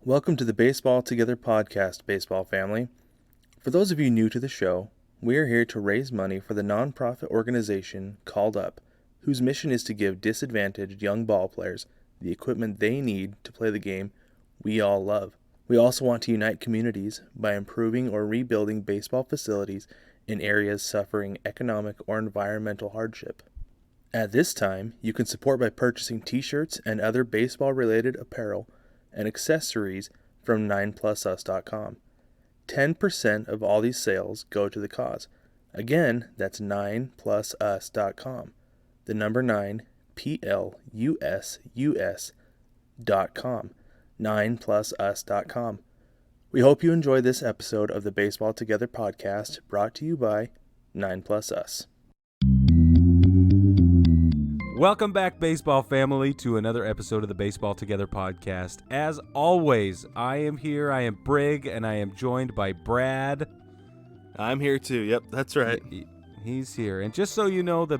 Welcome to the Baseball Together podcast, baseball family. For those of you new to the show, we are here to raise money for the nonprofit organization Called Up, whose mission is to give disadvantaged young ball players the equipment they need to play the game we all love. We also want to unite communities by improving or rebuilding baseball facilities in areas suffering economic or environmental hardship. At this time, you can support by purchasing t-shirts and other baseball-related apparel and accessories from 9plusus.com. 10% of all these sales go to the cause. Again, that's 9plusus.com. The number 9, plusus.com. 9plusus.com. We hope you enjoy this episode of the Baseball Together podcast, brought to you by 9plusus. Welcome back, baseball family, to another episode of the Baseball Together podcast. As always, I am here, I am Brig, and I am joined by Brad. I'm here too. Yep, that's right. He's here. And just so you know, the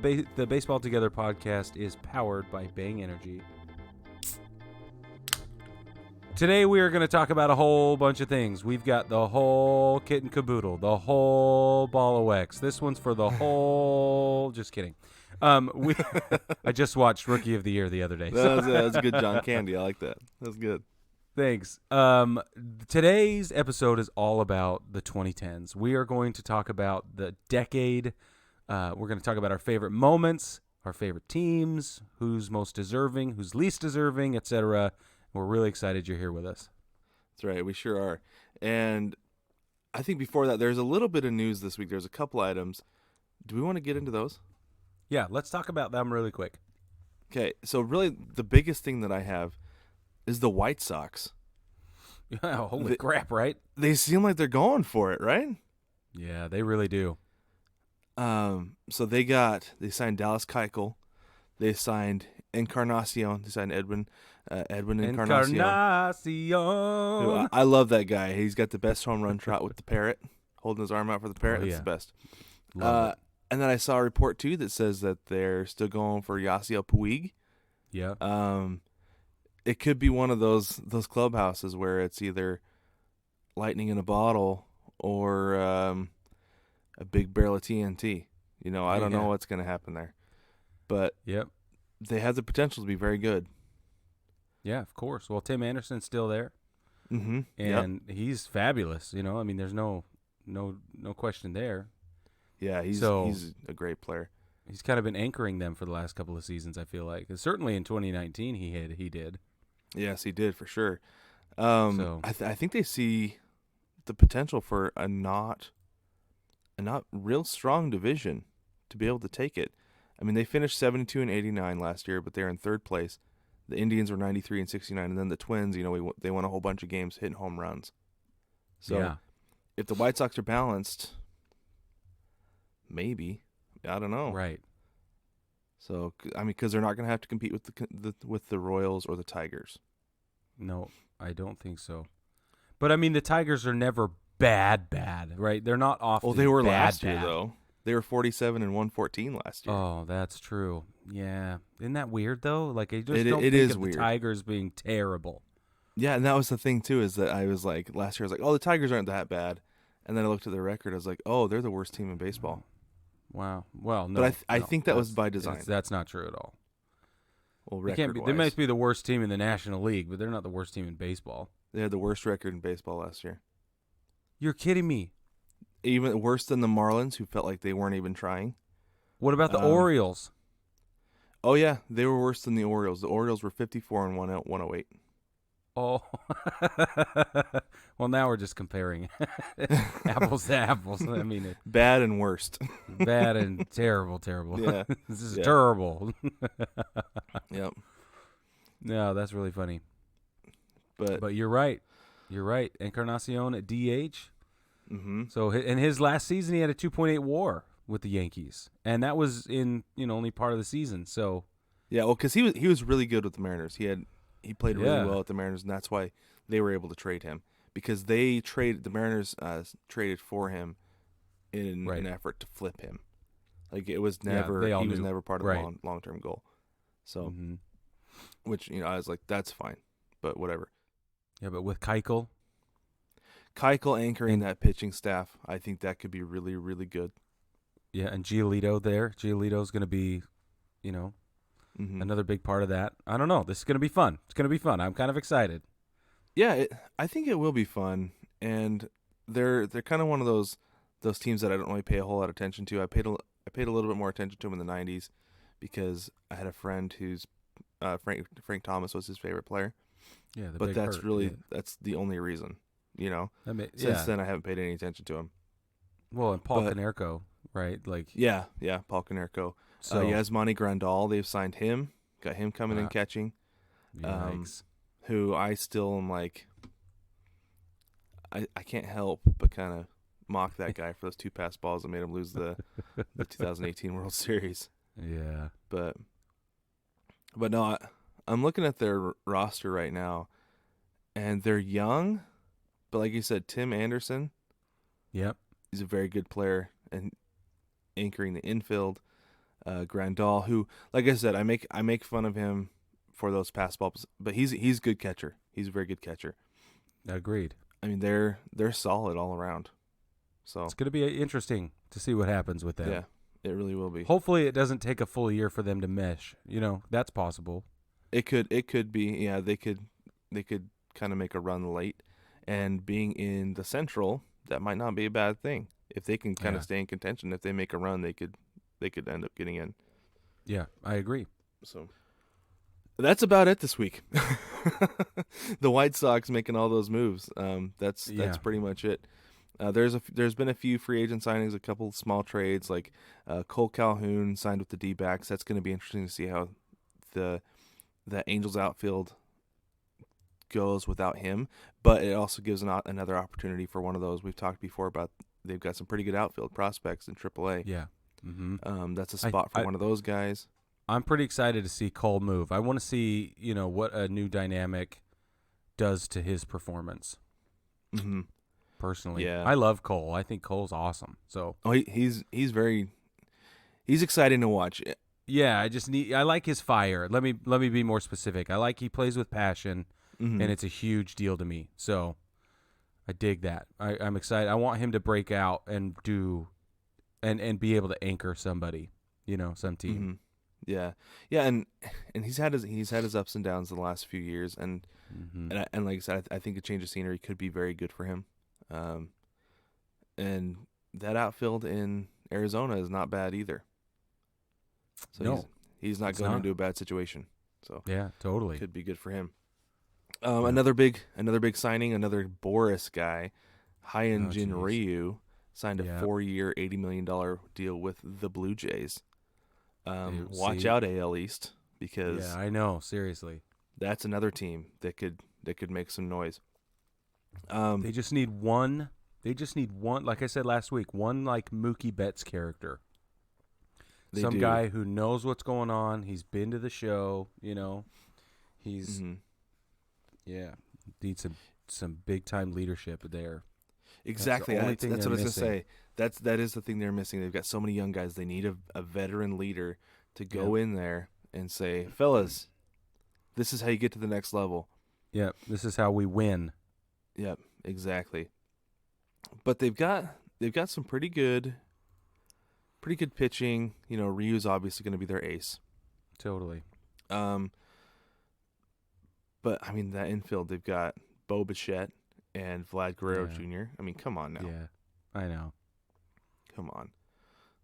Baseball Together podcast is powered by Bang Energy. Today we are going to talk about a whole bunch of things. We've got the whole kit and caboodle, the whole ball of wax. This one's for the whole... Just kidding. I just watched Rookie of the Year the other day. That was good John Candy. I like that. That's good. Thanks. Today's episode is all about the 2010s. We are going to talk about the decade. We're going to talk about our favorite moments, our favorite teams, who's most deserving, who's least deserving, etc. We're really excited you're here with us. That's right. We sure are. And I think before that, there's a little bit of news this week. There's a couple items. Do we want to get into those? Yeah, let's talk about them really quick. Okay, so really the biggest thing that I have is the White Sox. Yeah, holy crap, right? They seem like they're going for it, right? Yeah, they really do. So they signed Dallas Keuchel. They signed Encarnacion. They signed Edwin Encarnacion. I love that guy. He's got the best home run trot with the parrot, holding his arm out for the parrot. It's the best. Love it. And then I saw a report, too, that says that they're still going for Yasiel Puig. Yeah. It could be one of those clubhouses where it's either lightning in a bottle or a big barrel of TNT. You know, I don't know what's going to happen there. But they have the potential to be very good. Yeah, of course. Well, Tim Anderson's still there. Mm-hmm. And he's fabulous. You know, I mean, there's no question there. Yeah, he's a great player. He's kind of been anchoring them for the last couple of seasons, I feel like. And certainly in 2019 he did. Yes, he did for sure. I think they see the potential for a not real strong division to be able to take it. I mean, they finished 72 and 89 last year, but they're in third place. The Indians were 93 and 69, and then the Twins, you know, they won a whole bunch of games hitting home runs. So if the White Sox are balanced, maybe. I don't know. Right. So, I mean, because they're not going to have to compete with the Royals or the Tigers. No, I don't think so. But, I mean, the Tigers are never bad, right? They're not often Well, they were bad, last year, though. They were 47 and 114 last year. Oh, that's true. Yeah. Isn't that weird, though? Like, I just don't think of the Tigers being terrible. Yeah, and that was the thing, too, is that I was like, last year, I was like, oh, the Tigers aren't that bad. And then I looked at their record. I was like, oh, they're the worst team in baseball. Wow. Well, no. But I think that was by design. That's not true at all. Well, They might be the worst team in the National League, but they're not the worst team in baseball. They had the worst record in baseball last year. You're kidding me. Even worse than the Marlins, who felt like they weren't even trying. What about the Orioles? Oh, yeah. They were worse than the Orioles. The Orioles were 54 and 108. Oh. Well, now we're just comparing apples to apples. I mean, bad and worst. Bad and terrible. Yeah. This is terrible. Yep. No, that's really funny. But you're right. Encarnacion at DH. Mm-hmm. So in his last season, he had a 2.8 WAR with the Yankees, and that was in only part of the season. So yeah, well, because he was really good with the Mariners. He played really well at the Mariners, and that's why they were able to trade him, because the Mariners traded for him in an effort to flip him. Like it was never he was never part of the long-term goal. So, which I was like, that's fine, but whatever. Yeah, but with Keuchel, anchoring that pitching staff, I think that could be really, really good. yeah, and Giolito there. Giolito's going to be, another big part of that. I don't know. This is going to be fun. It's going to be fun. I'm kind of excited. Yeah, I think it will be fun, and they're kind of one of those teams that I don't really pay a whole lot of attention to. I paid a little bit more attention to them in the '90s because I had a friend who's Frank Thomas was his favorite player. Yeah, but that's that's the only reason. Since then I haven't paid any attention to him. Well, and Paul Konerko, right? Like yeah, Paul Konerko. So Yasmani Grandal, they've signed him, got him coming and catching. Who I still am like, I can't help but kind of mock that guy for those 2 pass balls that made him lose the 2018 World Series. Yeah, but no, I'm looking at their roster right now, and they're young, but like you said, Tim Anderson. Yep, he's a very good player and anchoring the infield. Grandal, who, like I said, I make fun of him for those pass balls, but he's a good catcher. He's a very good catcher. Agreed. I mean, they're solid all around. So it's going to be interesting to see what happens with them. Yeah, it really will be. Hopefully, it doesn't take a full year for them to mesh. That's possible. It could be. Yeah, they could kind of make a run late, and being in the Central, that might not be a bad thing. If they can kind of stay in contention, if they make a run, they could end up getting in. Yeah, I agree. So that's about it this week. The White Sox making all those moves. That's pretty much it. There's been a few free agent signings, a couple of small trades, like Cole Calhoun signed with the D-backs. That's going to be interesting to see how the Angels outfield goes without him. But it also gives another opportunity for one of those. We've talked before about they've got some pretty good outfield prospects in AAA. Yeah. Mm-hmm. That's a spot for one of those guys. I'm pretty excited to see Cole move. I want to see, what a new dynamic does to his performance. Mm-hmm. Personally, yeah. I love Cole. I think Cole's awesome. So he's exciting to watch. Yeah, I like his fire. Let me be more specific. I like he plays with passion, and it's a huge deal to me. So I dig that. I'm excited. I want him to break out and do, and be able to anchor somebody, some team. Mm-hmm. Yeah, and he's had his ups and downs the last few years, and like I said, I think a change of scenery could be very good for him. And that outfield in Arizona is not bad either. So he's not going into a bad situation. So yeah, totally could be good for him. Another big signing, another Boris guy, Hyun-Jin Ryu signed a 4-year, $80 million deal with the Blue Jays. Watch out, AL East, because I know, seriously, that's another team that could make some noise. They just need one. Like I said last week, one like Mookie Betts character. Some guy who knows what's going on. He's been to the show. He's needs some big time leadership there. Exactly. That's what I was gonna say. That is the thing they're missing. They've got so many young guys. They need a veteran leader to go in there and say, fellas, this is how you get to the next level. Yep, this is how we win. Yep, exactly. But they've got some pretty good pitching. Ryu's obviously going to be their ace. Totally. But I mean, that infield, they've got Bo Bichette and Vlad Guerrero Jr. I mean, come on now. Yeah, I know. Come on.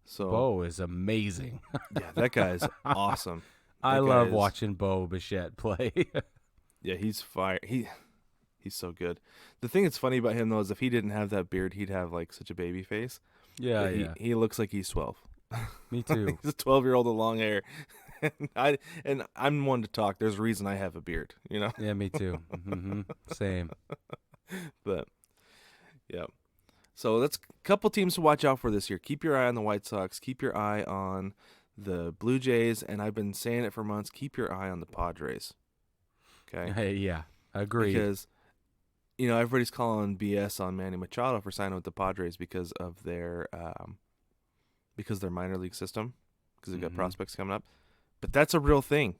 So Bo is amazing. Yeah, that guy's awesome. I love watching Bo Bichette play. Yeah, he's fire. He's so good. The thing that's funny about him though is if he didn't have that beard, he'd have like such a baby face. Yeah, he looks like he's 12. Me too. He's a 12-year-old with long hair. And I'm one to talk. There's a reason I have a beard, Yeah, me too. Mm-hmm. Same. But yeah. So that's a couple teams to watch out for this year. Keep your eye on the White Sox. Keep your eye on the Blue Jays, and I've been saying it for months. Keep your eye on the Padres. Okay. Hey, yeah, agreed. Because everybody's calling BS on Manny Machado for signing with the Padres because of their minor league system, because they've got prospects coming up. But that's a real thing.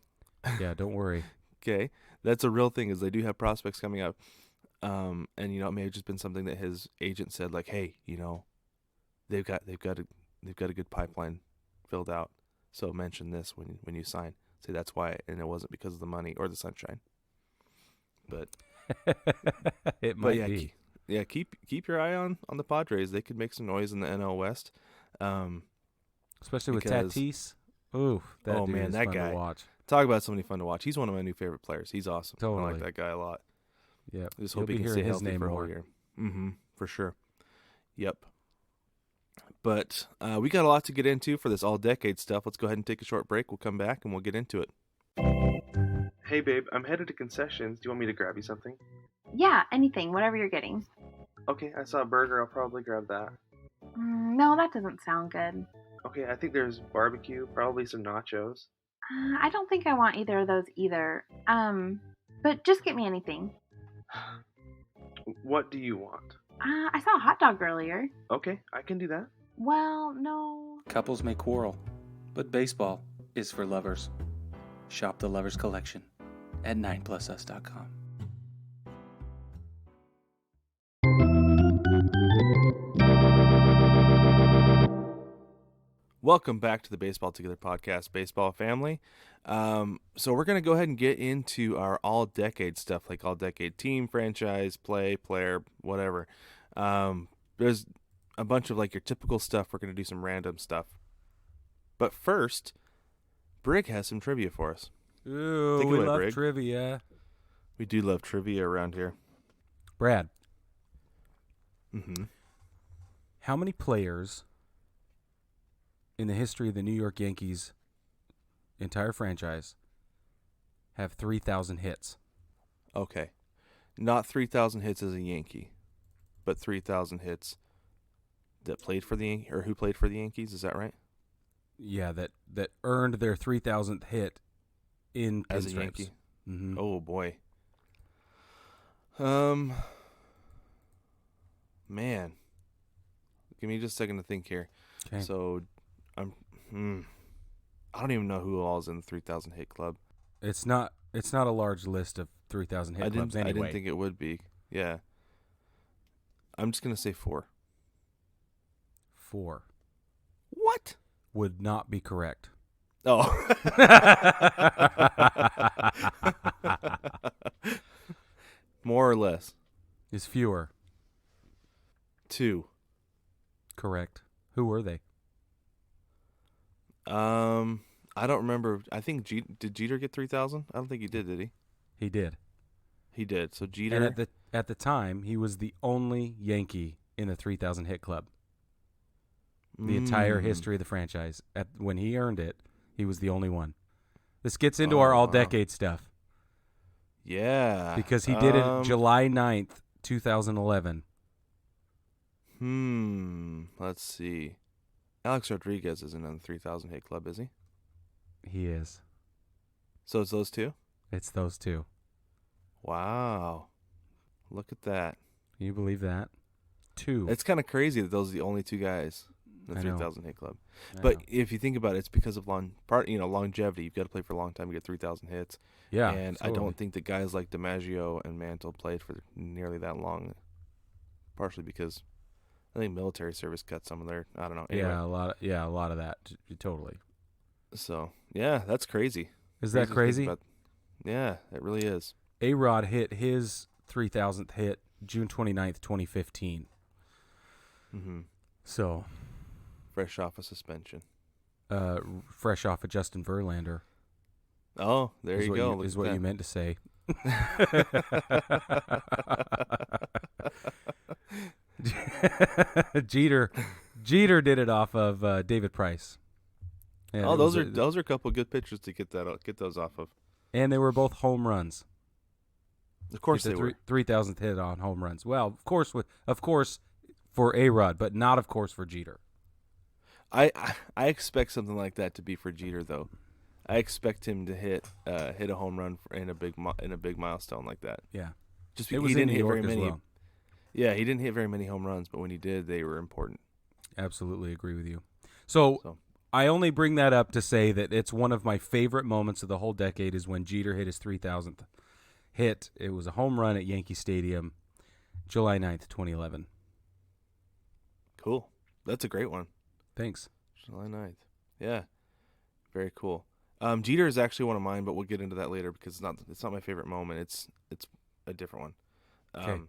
Yeah, don't worry. Okay, that's a real thing, is they do have prospects coming up. And it may have just been something that his agent said, like, hey, they've got a good pipeline filled out. So mention this when you sign. Say that's why, and it wasn't because of the money or the sunshine. But it might be. Keep your eye on the Padres. They could make some noise in the NL West. Especially with Tatis. Ooh, that dude is that fun guy. to watch. Talk about somebody fun to watch. He's one of my new favorite players. He's awesome. Totally. I like that guy a lot. Yep. I just hope he can stay healthy for a whole year. For sure. Yep. But we got a lot to get into for this all-decade stuff. Let's go ahead and take a short break. We'll come back and we'll get into it. Hey, babe, I'm headed to concessions. Do you want me to grab you something? Yeah, anything, whatever you're getting. Okay, I saw a burger. I'll probably grab that. No, that doesn't sound good. Okay, I think there's barbecue, probably some nachos. I don't think I want either of those either. But just get me anything. What do you want? I saw a hot dog earlier. Okay, I can do that. Well, no. Couples may quarrel, but baseball is for lovers. Shop the Lovers Collection at 9plusus.com. Welcome back to the Baseball Together podcast, baseball family. So we're going to go ahead and get into our all-decade stuff, like all-decade team, franchise, player, whatever. There's a bunch of like your typical stuff. We're going to do some random stuff. But first, Brig has some trivia for us. Ooh, Take it we away, love Brig. trivia. We do love trivia around here. Brad, Mm-hmm. how many players in the history of the New York Yankees entire franchise have 3,000 hits? Okay. Not 3,000 hits as a Yankee, but 3,000 hits that played for the Yankees, or who played for the Yankees, is that right? Yeah, that earned their 3,000th hit in pinstripes. As a Yankee. Mm-hmm. Oh boy. Man. Give me just a second to think here. Okay. So I don't even know who all is in the 3,000 hit club. It's not a large list of 3,000 hit clubs anyway. I didn't think it would be. Yeah. I'm just going to say 4. 4 What? would not be correct. Oh. More or less. Is fewer. 2. Correct. Who were they? I don't remember. I think did Jeter get 3,000? I don't think he did he? He did. He did. So Jeter. And at the time, he was the only Yankee in the 3,000 hit club. The entire history of the franchise. When he earned it, he was the only one. This gets into our all-decade stuff. Yeah. Because he did it July 9th, 2011. Let's see. Alex Rodriguez isn't in the 3,000 hit club, is he? He is. So it's those two? It's those two. Wow. Look at that. Can you believe that? 2. It's kind of crazy that those are the only two guys in the I know. 3,000 hit club. I But know. if you think about it, it's because of longevity. You've got to play for a long time to get 3,000 hits. Yeah. And I totally. don't think that guys like DiMaggio and Mantle played for nearly that long, partially because I think military service cut some of their, I don't know. Anyway. Yeah, a lot of that. Totally. So, yeah, that's crazy. Is that to think crazy? about. Yeah, it really is. A-Rod hit his 3,000th hit June 29th, 2015. Mm-hmm. So, Fresh off a suspension. fresh off of Justin Verlander. Oh, there you go. Is what you meant to say. Jeter did it off of David Price. And Oh, it was those are a couple of good pitchers to get those off of. and they were both home runs. Of course Get they the were. 3,000th hit on home runs. Well, of course for A-Rod, but not of course for Jeter. I expect something like that to be for Jeter though. I expect him to hit a home run in a big milestone like that. Yeah, Just it because was he in didn't New hit York very as many. well. Yeah, he didn't hit very many home runs, but when he did, they were important. Absolutely agree with you. So I only bring that up to say that it's one of my favorite moments of the whole decade is when Jeter hit his 3,000th hit. It was a home run at Yankee Stadium. July 9th, 2011. Cool. That's a great one. Thanks. July 9th. Yeah. Very cool. Jeter is actually one of mine, but we'll get into that later because it's not my favorite moment. It's a different one. Okay.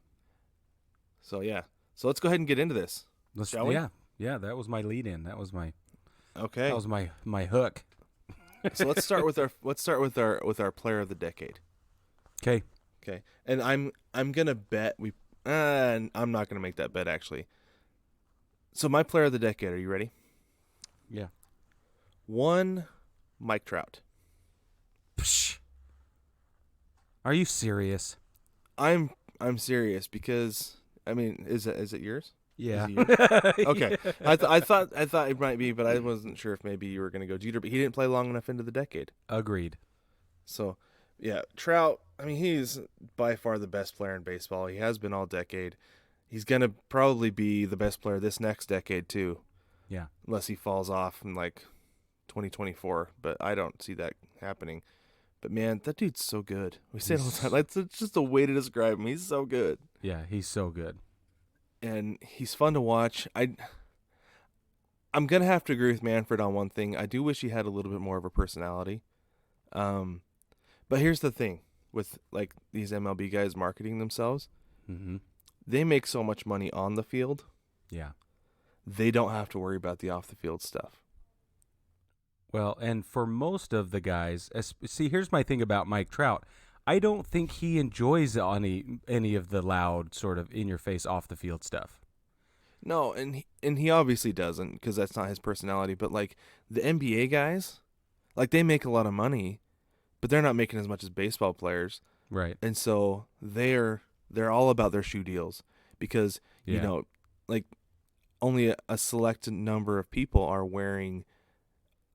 So yeah. So let's go ahead and get into this. Shall we? Yeah, that was my lead in. That was my Okay. That was my hook. So let's start with our player of the decade. Okay. Okay. And I'm going to bet I'm not going to make that bet actually. So my player of the decade, are you ready? Yeah. 1, Mike Trout. Psh. Are you serious? I'm serious because I mean, is it yours? Yeah. Is it yours? Okay. I thought it might be, but I wasn't sure if maybe you were going to go Jeter, but he didn't play long enough into the decade. Agreed. So, yeah, Trout, I mean, he's by far the best player in baseball. He has been all decade. He's going to probably be the best player this next decade too. Yeah. Unless he falls off in like 2024, but I don't see that happening. But man, that dude's so good. We say it all the time. Like, it's just a way to describe him. He's so good. Yeah, he's so good. And he's fun to watch. I'm gonna have to agree with Manfred on one thing. I do wish he had a little bit more of a personality. But here's the thing with like these MLB guys marketing themselves. Mm-hmm. They make so much money on the field. Yeah. They don't have to worry about the off the field stuff. Well, and for most of the guys, see, here's my thing about Mike Trout. I don't think he enjoys any of the loud sort of in your face off the field stuff. No, and he obviously doesn't because that's not his personality. But like the NBA guys, like they make a lot of money, but they're not making as much as baseball players. Right. And so they're all about their shoe deals because you know, like only a select number of people are wearing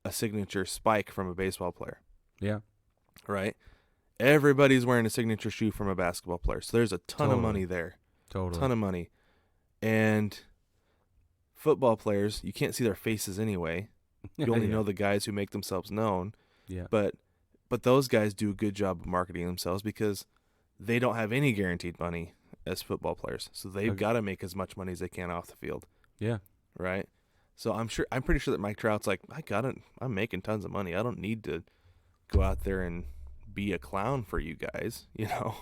a signature spike from a baseball player. Yeah. Right? Everybody's wearing a signature shoe from a basketball player. So there's a ton of money there. Totally. Ton of money. And football players, you can't see their faces anyway. You only know the guys who make themselves known. Yeah. But those guys do a good job of marketing themselves because they don't have any guaranteed money as football players. So they've got to make as much money as they can off the field. Yeah. Right? So I'm pretty sure that Mike Trout's like, I'm making tons of money. I don't need to go out there and be a clown for you guys, you know?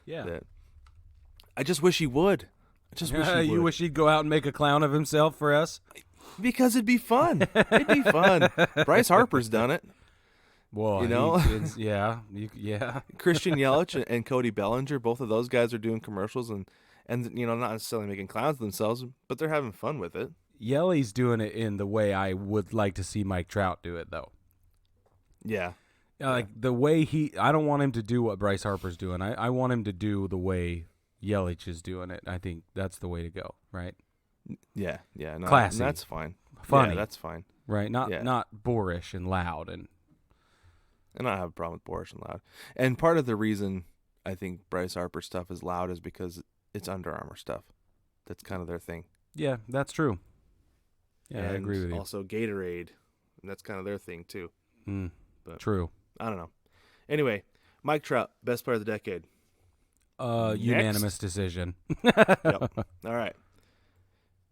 Yeah. I just wish he would. I just wish he would. You wish he'd go out and make a clown of himself for us? Because it'd be fun. It'd be fun. Bryce Harper's done it. Well, you know? Yeah. Christian Yelich and Cody Bellinger, both of those guys are doing commercials and you know, not necessarily making clowns of themselves, but they're having fun with it. Yelly's doing it in the way I would like to see Mike Trout do it, though. Yeah. Like the way I don't want him to do what Bryce Harper's doing. I want him to do the way Yelich is doing it. I think that's the way to go, right? Yeah. No, classy. That's fine. Funny. Yeah, that's fine. Right? Not boorish and loud. And I don't have a problem with boorish and loud. And part of the reason I think Bryce Harper stuff is loud is because it's Under Armour stuff. That's kind of their thing. Yeah, that's true. Yeah, and I agree with you. Also Gatorade, and that's kind of their thing too. But true. I don't know. Anyway, Mike Trout, best player of the decade. Unanimous decision. Yep. All right.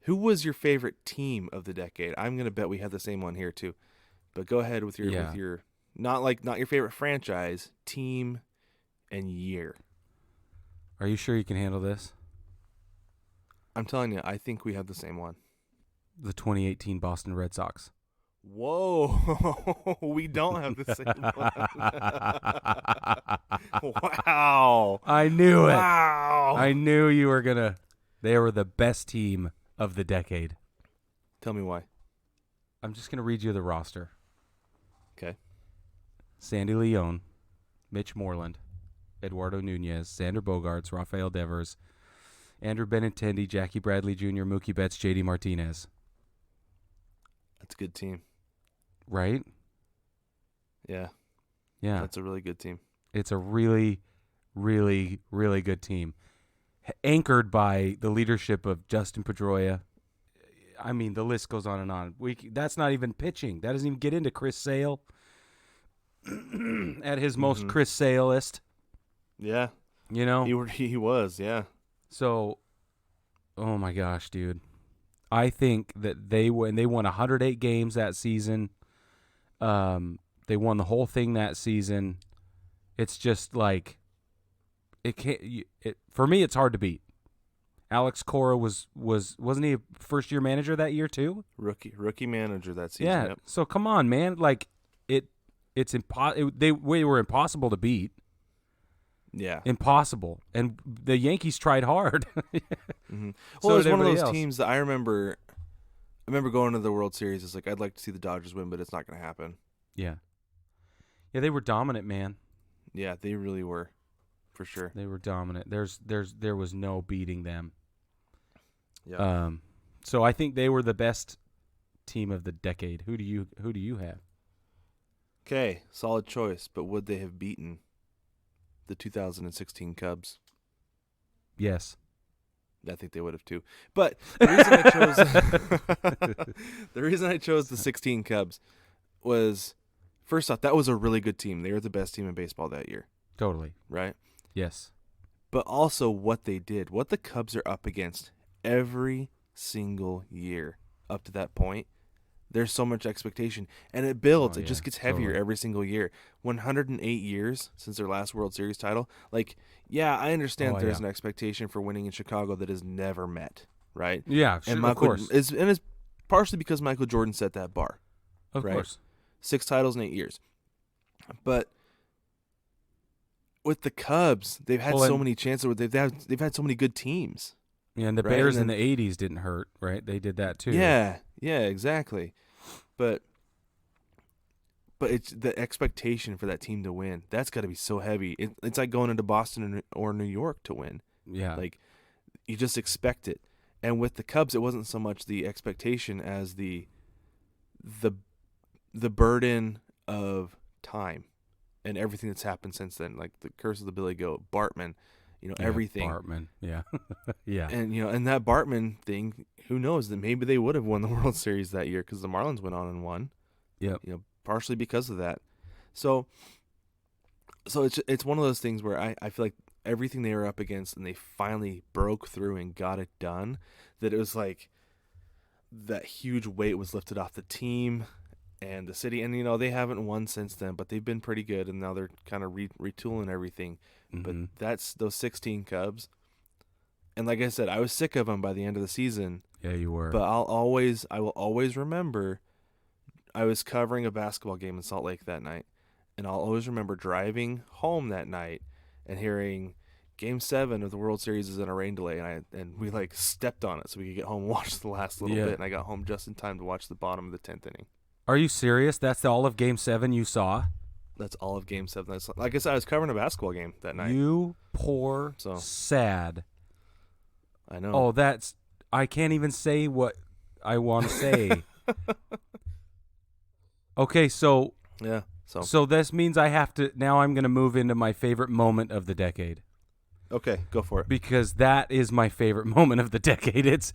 Who was your favorite team of the decade? I'm gonna bet we have the same one here too. But go ahead with your not your favorite franchise, team, and year. Are you sure you can handle this? I'm telling you, I think we have the same one. The 2018 Boston Red Sox. Whoa, we don't have the same one. Wow. I knew it. Wow. I knew you were going to. They were the best team of the decade. Tell me why. I'm just going to read you the roster. Okay. Sandy Leon, Mitch Moreland, Eduardo Nunez, Xander Bogaerts, Rafael Devers, Andrew Benintendi, Jackie Bradley Jr., Mookie Betts, JD Martinez. That's a good team. Right? Yeah. Yeah. That's a really good team. It's a really, really, really good team. Anchored by the leadership of Justin Pedroia. I mean, the list goes on and on. That's not even pitching. That doesn't even get into Chris Sale. At his most Chris Sale-ist. Yeah. You know? He was, yeah. So oh my gosh, dude. I think that they won 108 games that season. They won the whole thing that season. It's just like for me it's hard to beat. Alex Cora wasn't he a first year manager that year too? Rookie manager that season. Yeah. Yep. So come on, man. Like they were impossible to beat. Yeah. Impossible. And the Yankees tried hard. Mm-hmm. So Well, it was did one of everybody those else. teams that I remember going to the World Series. It's like, I'd like to see the Dodgers win, but it's not going to happen. Yeah. Yeah, they were dominant, man. Yeah, they really were, for sure. They were dominant. There was no beating them. Yeah. So I think they were the best team of the decade. Who do you have? Okay, solid choice, but would they have beaten the 2016 Cubs? Yes. I think they would have too. But the reason I chose the 16 Cubs was, first off, that was a really good team. They were the best team in baseball that year, Totally. right? Yes. But also what they did, what the Cubs are up against every single year up to that point. There's so much expectation, and it builds. Oh, It just yeah, gets heavier totally. every single year. 108 years since their last World Series title. Like, yeah, I understand Oh, there's yeah. an expectation for winning in Chicago that is never met, right? Yeah, sure, And of Michael, course. it's partially because Michael Jordan set that bar. Of right. course. 6 titles in 8 years. But with the Cubs, they've had Well, so and- many chances. They've had so many good teams. Yeah, and the Right, Bears and in the 80s didn't hurt, right? They did that too. Yeah, exactly. But it's the expectation for that team to win. That's got to be so heavy. It's like going into Boston or New York to win. Yeah. Like, you just expect it. And with the Cubs, it wasn't so much the expectation as the burden of time and everything that's happened since then. Like the curse of the Billy Goat, Bartman, Yeah, everything. Bartman. Yeah. Yeah. And that Bartman thing, who knows, that maybe they would have won the World Series that year because the Marlins went on and won. Yep. Partially because of that. So it's one of those things where I feel like everything they were up against and they finally broke through and got it done, that it was like that huge weight was lifted off the team and the city. And, they haven't won since then, but they've been pretty good, and now they're kind of retooling everything. Mhm. But that's those 16 Cubs. And like I said, I was sick of them by the end of the season. Yeah, you were. But I will always remember I was covering a basketball game in Salt Lake that night, and I'll always remember driving home that night and hearing Game 7 of the World Series is in a rain delay, and we like stepped on it so we could get home and watch the last little Yeah. bit, and I got home just in time to watch the bottom of the 10th inning. Are you serious? That's all of Game 7 you saw? That's all of Game 7. Like I said, I was covering a basketball game that night. You poor So. sad. I know. Oh, I can't even say what I want to say. Okay, so Yeah. So this means I'm going to move into my favorite moment of the decade, okay, go for it. because that is my favorite moment of the decade. It's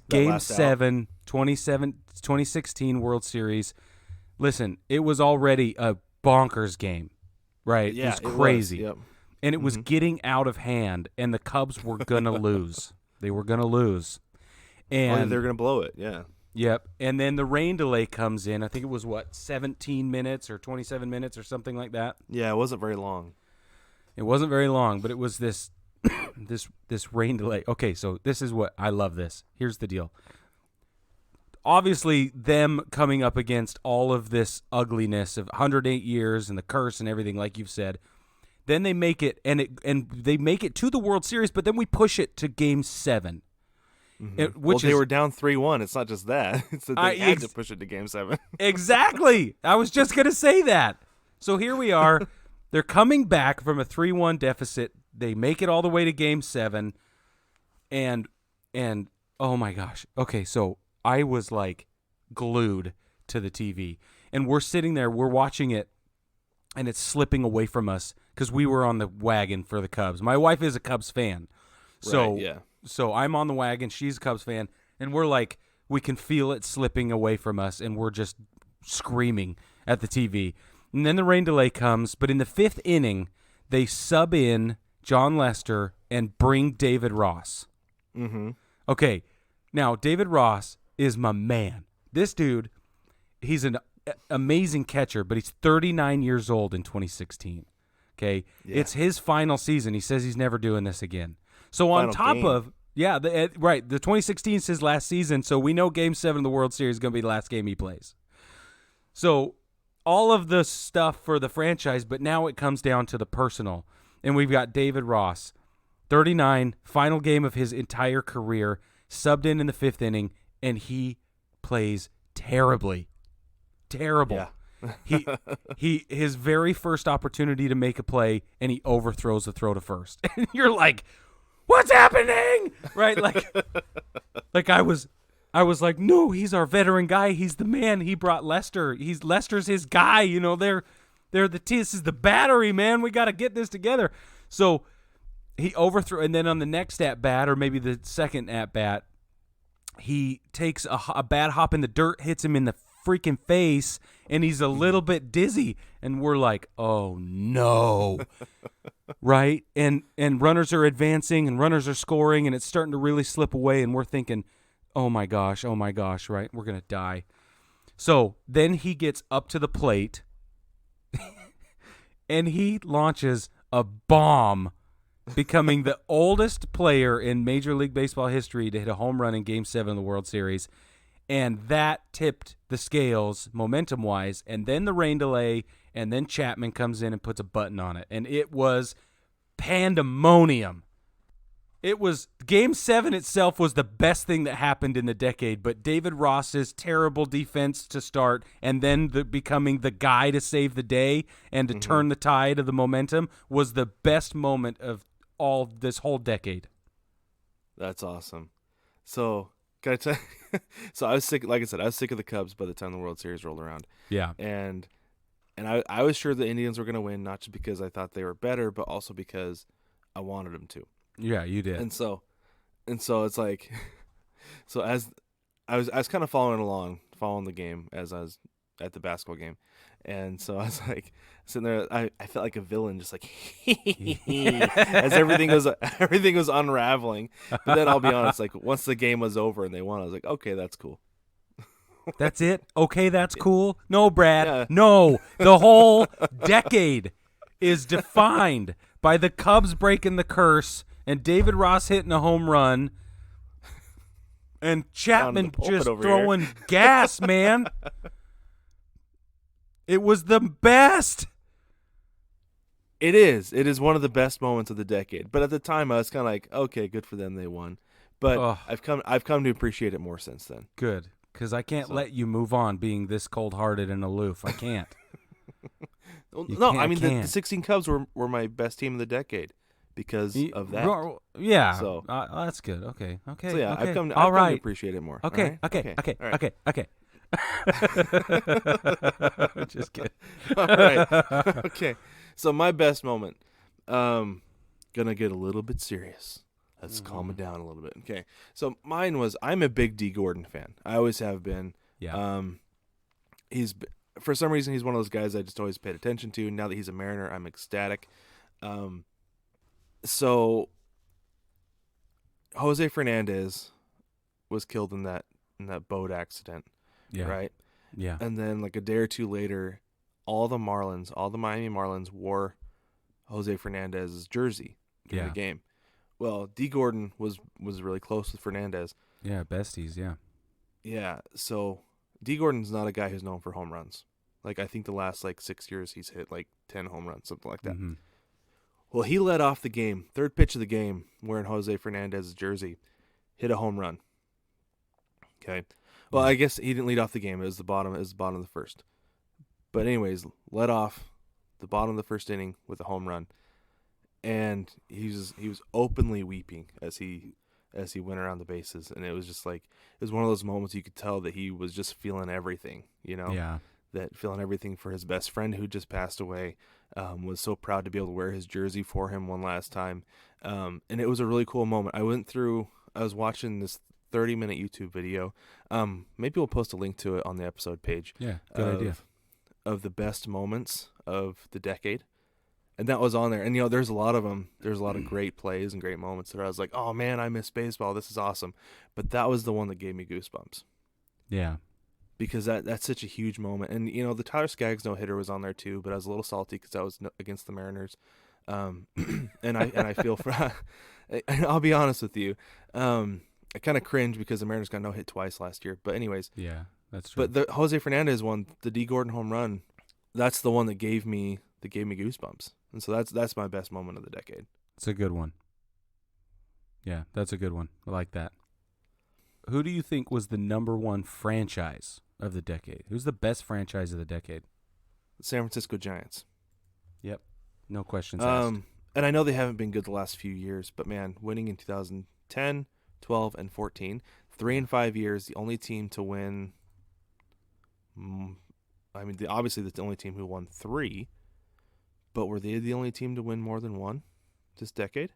Game last out. 7, 2016 World Series. Listen, it was already a bonkers game, right? Yeah, it was crazy. Yep. And it was getting out of hand, and the Cubs were going to lose. They were going to lose. And they're gonna blow it. Yeah. Yep. And then the rain delay comes in. I think it was 17 minutes or 27 minutes or something like that. Yeah, it wasn't very long. It wasn't very long, but it was this this rain delay. Okay, so this is what I love this. Here's the deal. Obviously, them coming up against all of this ugliness of 108 years and the curse and everything, like you've said. Then they make it, and they make it to the World Series, but then we push it to Game 7. Well, they were down 3-1. It's not just that. It's that they had to push it to Game 7. Exactly. I was just going to say that. So here we are. They're coming back from a 3-1 deficit. They make it all the way to Game 7. And oh my gosh. Okay, so I was like glued to the TV. And we're sitting there, we're watching it, and it's slipping away from us because we were on the wagon for the Cubs. My wife is a Cubs fan. So Right, yeah. So I'm on the wagon, she's a Cubs fan, and we're like, we can feel it slipping away from us, and we're just screaming at the TV. And then the rain delay comes, but in the 5th inning, they sub in John Lester and bring David Ross. Mm-hmm. Okay, now David Ross is my man. This dude, he's an amazing catcher, but he's 39 years old in 2016. Okay, It's his final season. He says he's never doing this again. So on top of the 2016 is his last season. So we know Game 7 of the World Series is going to be the last game he plays. So all of the stuff for the franchise, but now it comes down to the personal, and we've got David Ross, 39, final game of his entire career, subbed in the 5th inning, and he plays terribly. Terrible. Yeah. His very first opportunity to make a play, and he overthrows the throw to first. And you're like, what's happening? Right? Like I was like, no, he's our veteran guy. He's the man. He brought Lester. Lester's his guy. You know, this is the battery, man. We got to get this together. So he overthrew, and then on the next at bat, or maybe the second at bat, he takes a bad hop in the dirt, hits him in the freaking face, and he's a little bit dizzy, and we're like, oh no. Right? And runners are advancing and runners are scoring, and it's starting to really slip away, and we're thinking, oh my gosh, right? We're going to die. So then he gets up to the plate and he launches a bomb, becoming the oldest player in Major League Baseball history to hit a home run in Game 7 of the World Series. And that tipped the scales momentum-wise. And then the rain delay, and then Chapman comes in and puts a button on it. And it was pandemonium. It was Game 7 itself was the best thing that happened in the decade, but David Ross's terrible defense to start and then becoming the guy to save the day and to turn the tide of the momentum was the best moment of all this whole decade. That's awesome. So, can I tell you, so I was sick, like I said, I was sick of the Cubs by the time the World Series rolled around. Yeah. And I was sure the Indians were going to win, not just because I thought they were better, but also because I wanted them to. Yeah, you did. And so it's like, so as I was kind of following the game as I was at the basketball game, and so I was like sitting there. I felt like a villain, just like as everything was unraveling. But then I'll be honest, like once the game was over and they won, I was like, okay, that's cool. That's it? Okay, that's cool? No, Brad. No. The whole decade is defined by the Cubs breaking the curse and David Ross hitting a home run and Chapman just throwing gas, man. It was the best. It is. It is one of the best moments of the decade. But at the time, I was kind of like, okay, good for them, they won. But I've come to appreciate it more since then. Good, because I can't let you move on being this cold-hearted and aloof. I can't. The 16 Cubs were my best team of the decade because of that. Yeah. So that's good. Okay. So yeah, okay. I've come to appreciate it more. Okay. All right? Okay. Just kidding. All right. Okay. So my best moment. Gonna get a little bit serious. Let's calm it down a little bit. Okay. So mine was, I'm a big D. Gordon fan. I always have been. Yeah. For some reason, he's one of those guys I just always paid attention to. Now that he's a Mariner, I'm ecstatic. So Jose Fernandez was killed in that boat accident. Yeah. Right? Yeah. And then like a day or two later, all the Miami Marlins wore Jose Fernandez's jersey in the game. Well, D. Gordon was really close with Fernandez. Yeah, besties, yeah. Yeah, so D. Gordon's not a guy who's known for home runs. Like, I think the last, 6 years he's hit, 10 home runs, something like that. Mm-hmm. Well, he led off the game, third pitch of the game, wearing Jose Fernandez's jersey, hit a home run. Okay. Well, I guess he didn't lead off the game. It was the bottom of the first. But anyways, led off the bottom of the first inning with a home run. And he was openly weeping as he went around the bases, and it was just it was one of those moments you could tell that he was just feeling everything, Yeah. That feeling everything for his best friend who just passed away, was so proud to be able to wear his jersey for him one last time, and it was a really cool moment. I was watching this 30-minute YouTube video. Maybe we'll post a link to it on the episode page. Yeah, good idea. Of the best moments of the decade. And that was on there. And, there's a lot of them. There's a lot of great plays and great moments that I was like, oh, man, I miss baseball. This is awesome. But that was the one that gave me goosebumps. Yeah. Because that's such a huge moment. And, the Tyler Skaggs no-hitter was on there too, but I was a little salty because that was against the Mariners. And I feel for – I'll be honest with you. I kind of cringe because the Mariners got no-hit twice last year. But anyways. Yeah, that's true. But the Jose Fernandez one, the D. Gordon home run, that's the one that gave me goosebumps. And so that's my best moment of the decade. It's a good one. Yeah, that's a good one. I like that. Who do you think was the number one franchise of the decade? Who's the best franchise of the decade? The San Francisco Giants. Yep. No questions asked. And I know they haven't been good the last few years, but man, winning in 2010, 12, and 14, 3 and 5 years, the only team to win. Obviously the only team who won 3. But were they the only team to win more than 1 this decade?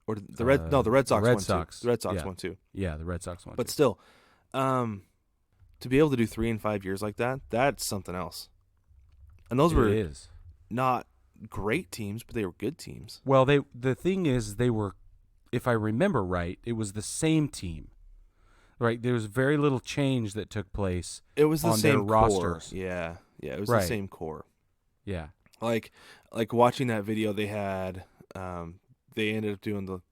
Or the Red Sox won 2. The Red Sox won 2. Yeah, the Red Sox won. But still, to be able to do 3 and 5 years like that, that's something else. And those were not great teams, but they were good teams. Well, the thing is, they were, if I remember right, it was the same team. Right, there was very little change that took place. It was the on same their rosters. Yeah, it was the same core. Yeah. Like watching that video, they had they ended up doing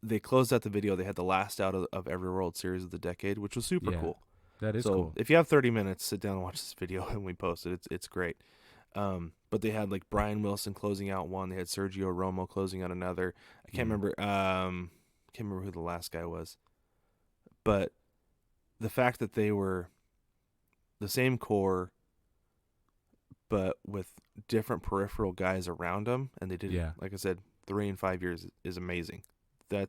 they closed out the video. They had the last out of every World Series of the decade, which was super cool. That is so cool. If you have 30 minutes, sit down and watch this video, and we post it. It's great. But they had like Brian Wilson closing out one. They had Sergio Romo closing out another. I can't remember. Can't remember who the last guy was. But the fact that they were the same core, but with different peripheral guys around them, and they did, like I said, 3 and 5 years is amazing. I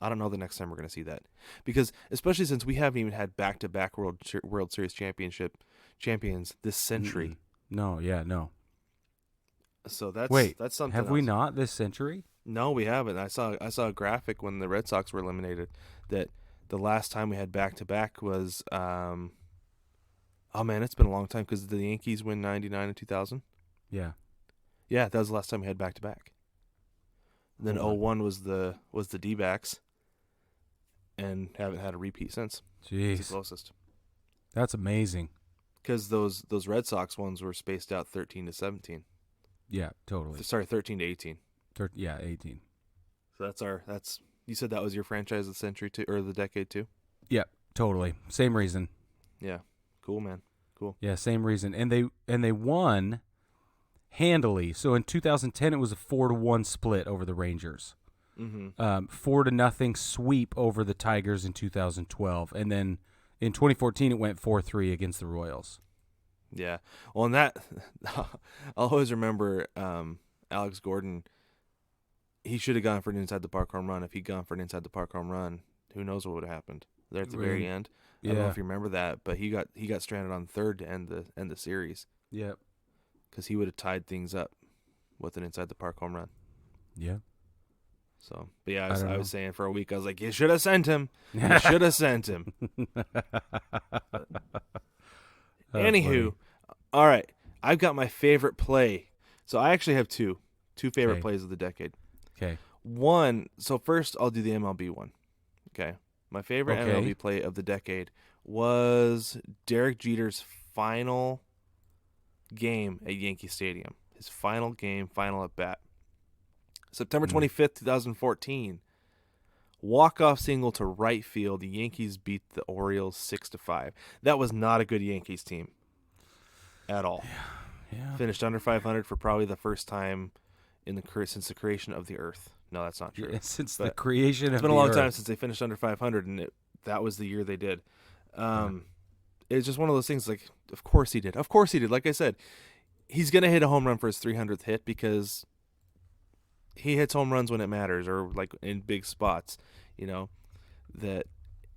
don't know the next time we're going to see that. Because especially since we haven't even had back-to-back World Series champions this century. Mm-hmm. No. So that's something have else. we not this century? No, we haven't. I saw a graphic when the Red Sox were eliminated that the last time we had back-to-back was oh man, it's been a long time because the Yankees win 99 and 2000. Yeah. Yeah, that was the last time we had back-to-back. And then 01 was the D-backs, and haven't had a repeat since. Jeez. It's the closest. That's amazing. Because those Red Sox ones were spaced out 13 to 17. Yeah, totally. Sorry, 13 to 18. 18. So you said that was your franchise of the century too, or the decade too? Yeah, totally. Same reason. Yeah. Cool, man. Cool. Yeah, same reason. And they won handily. So in 2010 it was a 4-1 split over the Rangers. Mm-hmm. 4-0 sweep over the Tigers in 2012, and then in 2014 it went 4-3 against the Royals. Yeah. Well, and that I'll always remember Alex Gordon. He should have gone for an inside the park home run. If he'd gone for an inside the park home run, who knows what would have happened there at the very end. I don't know if you remember that, but he got stranded on third to end the series. Yep. Because he would have tied things up with an inside the park home run. Yeah. So, but yeah, I was saying for a week, I was like, you should have sent him. You should have sent him. Anywho, all right, I've got my favorite play. So I actually have two favorite plays of the decade. Okay. One, so first I'll do the MLB one. Okay. My favorite MLB play of the decade was Derek Jeter's final game at Yankee Stadium. His final game, final at bat. September 25th, 2014. Walk-off single to right field. The Yankees beat the Orioles 6-5. That was not a good Yankees team at all. Yeah. Finished under 500 for probably the first time since the creation of the Earth. No, that's not true. Yeah, since the creation of the Earth. It's been a long time since they finished under 500, and that was the year they did. It's just one of those things like, of course he did. Of course he did. Like I said, he's going to hit a home run for his 300th hit because he hits home runs when it matters, or like in big spots, that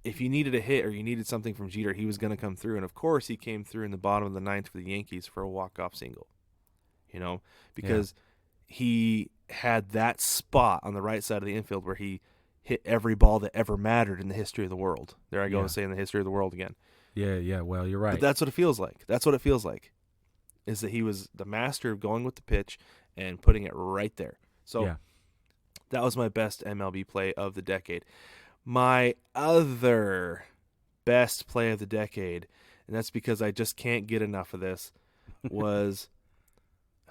if you needed a hit or you needed something from Jeter, he was going to come through. And of course he came through in the bottom of the ninth for the Yankees for a walk-off single, because he had that spot on the right side of the infield where he hit every ball that ever mattered in the history of the world. There I go saying the history of the world again. Yeah. Well, you're right. But that's what it feels like. is that he was the master of going with the pitch and putting it right there. So Yeah. that was my best MLB play of the decade. My other best play of the decade, and that's because I just can't get enough of this, was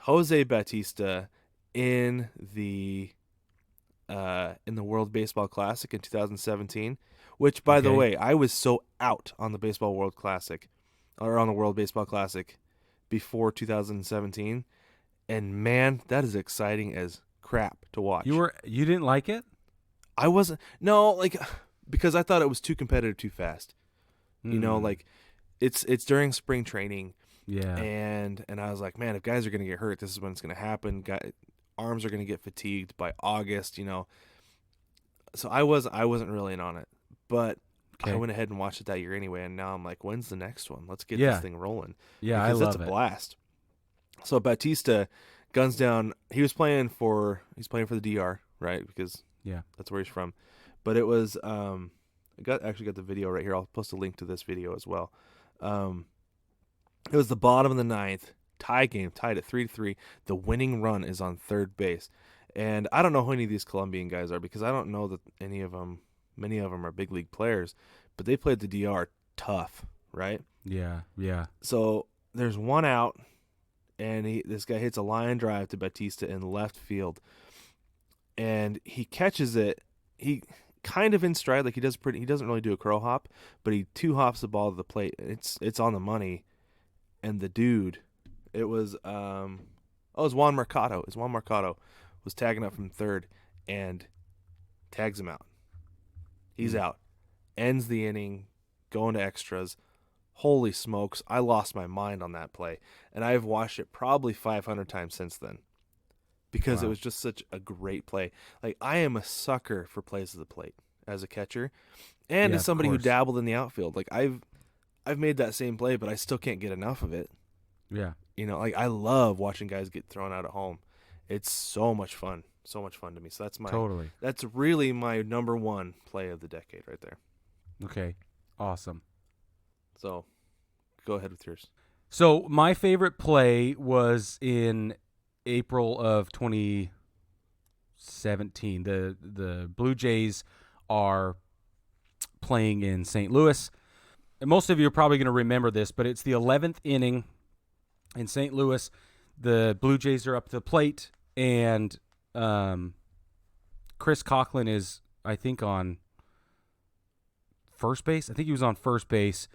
Jose Bautista in the World Baseball Classic in 2017, which, by the Okay. way, I was so out on the Baseball World Classic, or on the World Baseball Classic before 2017, and man, that is exciting as crap to watch. You didn't like it? I wasn't, no, like, because I thought it was too competitive too fast. You know, like, it's during spring training, Yeah. and I was like, man, if guys are going to get hurt, this is when it's going to happen. Arms are going to get fatigued by August, you know. So I wasn't really in on it, but Okay. I went ahead and watched it that year anyway, and now I'm like, when's the next one? Let's get Yeah. this thing rolling. Yeah, Because I it's love a it. blast. So Bautista guns down. He's playing for the DR, right? Because Yeah. that's where he's from. But it was I got the video right here. I'll post a link to this video as well. It was the bottom of the ninth, tie game, tied at 3-3. The winning run is on third base, and I don't know who any of these Colombian guys are because I don't know that many of them are big league players, but they played the DR tough, right? Yeah. Yeah. So there's one out, and this guy hits a line drive to Bautista in left field, and he catches it. He kind of in stride, like he doesn't really do a crow hop, but he two hops the ball to the plate. It's on the money, and the dude, it was Juan Mercado. Juan Mercado was tagging up from third and tags him out. He's out, ends the inning, going to extras. Holy smokes, I lost my mind on that play, and I've watched it probably 500 times since then because it was just such a great play. Like, I am a sucker for plays of the plate as a catcher and Yeah, as of somebody who course. dabbled in the outfield. Like, I've made that same play, but I still can't get enough of it. Yeah. You know, like, I love watching guys get thrown out at home. It's so much fun to me. So Totally. that's really my number one play of the decade right there. Okay. Awesome. So go ahead with yours. So my favorite play was in April of 2017. The Blue Jays are playing in St. Louis. And most of you are probably going to remember this, but it's the 11th inning in St. Louis. The Blue Jays are up to the plate, and Chris Coughlin is, I think, on first base. I think he was on first base.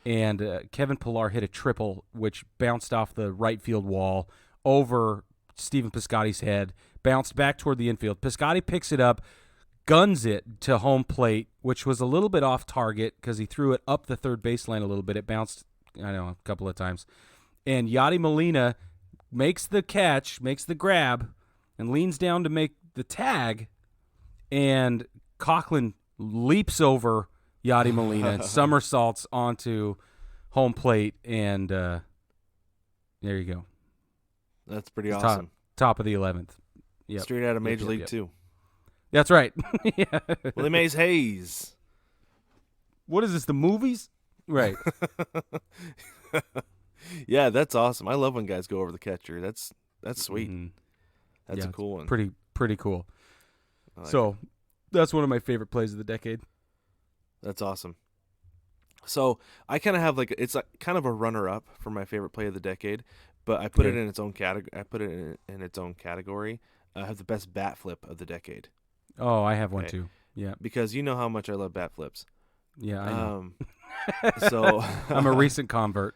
And Kevin Pillar hit a triple, which bounced off the right field wall over Stephen Piscotty's head, bounced back toward the infield. Piscotty picks it up, guns it to home plate, which was a little bit off target because he threw it up the third baseline a little bit. It bounced, a couple of times. And Yadi Molina makes the catch, makes the grab, and leans down to make the tag. And Coughlin leaps over Yadi Molina and somersaults onto home plate, and there you go. That's pretty It's awesome. Top of the 11th. Yep. Straight out of Major Yep, League yep. 2. That's right. Yeah. Willie Mays Hayes. What is this, the movies? Right. Yeah, that's awesome. I love when guys go over the catcher. That's sweet. Mhm. That's Yeah, a cool one. Pretty cool. I like So it. that's one of my favorite plays of the decade. That's awesome. So I kind of have it's kind of a runner-up for my favorite play of the decade, but I put it Okay. in its own category. In its own category. I have the best bat flip of the decade Oh, I have one Okay. too. Yeah. because you know how much I love bat flips. Yeah, I know. So I'm a recent convert.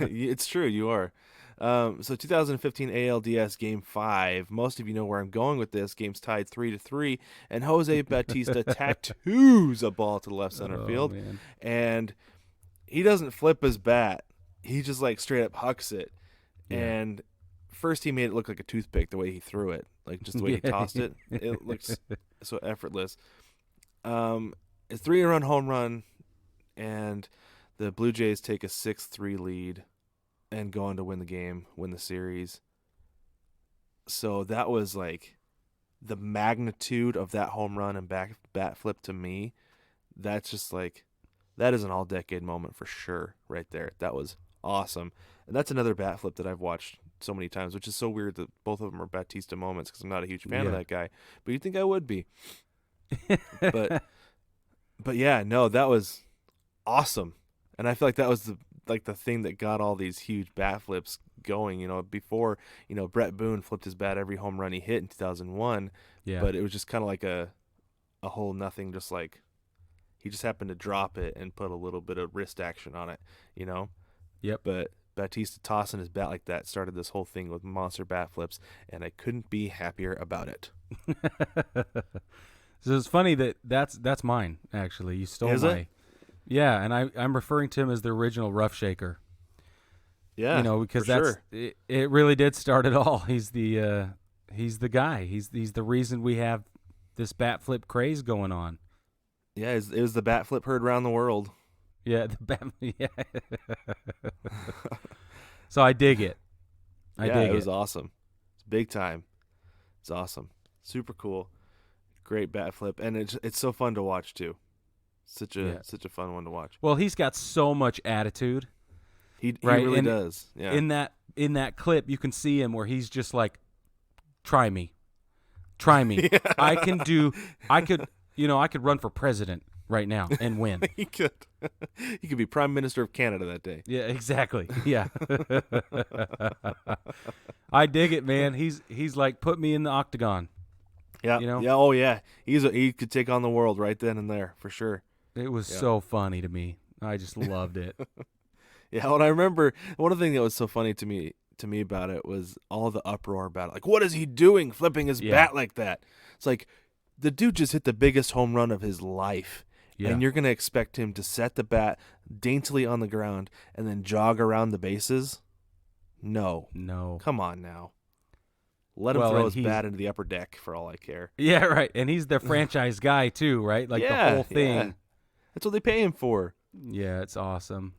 It's true, you are. So 2015 ALDS Game 5. Most of you know where I'm going with this. Game's tied 3-3, and Jose Bautista tattoos a ball to the left center Oh, field, man. and he doesn't flip his bat. He just straight up hucks it. Yeah. And first he made it look like a toothpick the way he threw it, just the way he Yeah. tossed it. It looks so effortless. It's 3-run home run, and the Blue Jays take a 6-3 lead and go on to win the game, win the series. So that was the magnitude of that home run and bat flip to me. That's just that is an all-decade moment for sure right there. That was awesome. And that's another bat flip that I've watched so many times, which is so weird that both of them are Batista moments because I'm not a huge fan of that guy. But you'd think I would be. but yeah, no, that was awesome. And I feel like that was the thing that got all these huge bat flips going. Before, Brett Boone flipped his bat every home run he hit in 2001. Yeah. But it was just kind of like a whole nothing, just like he just happened to drop it and put a little bit of wrist action on it, Yep. But Batista tossing his bat like that started this whole thing with monster bat flips, and I couldn't be happier about it. So it's funny that's mine, actually. You stole Is it? Yeah, and I'm referring to him as the original Rough Shaker. Yeah, because for that's sure. it really did start it all. He's the guy. He's the reason we have this bat flip craze going on. Yeah, it was the bat flip heard around the world. Yeah, yeah. So I dig it. It was awesome. It's big time. It's awesome. Super cool. Great bat flip, and it's so fun to watch too. Such a fun one to watch. Well, he's got so much attitude. He right? really and does. Yeah. In that clip, you can see him where he's just like, "Try me. Yeah. I could run for president right now and win." He could. He could be Prime Minister of Canada that day. Yeah, exactly. Yeah. I dig it, man. He's like, put me in the octagon. Yeah. Yeah. Oh yeah. He could take on the world right then and there for sure. It was so funny to me. I just loved it. Yeah. What I remember, one of the things that was so funny to me about it was all the uproar about it. Like, what is he doing, flipping his bat like that? It's like the dude just hit the biggest home run of his life. Yeah. And you're going to expect him to set the bat daintily on the ground and then jog around the bases? No. Come on now. Let him throw his bat into the upper deck for all I care. Yeah, right. And he's the franchise guy too, right? Like the whole thing. Yeah. That's what they pay him for. Yeah, it's awesome.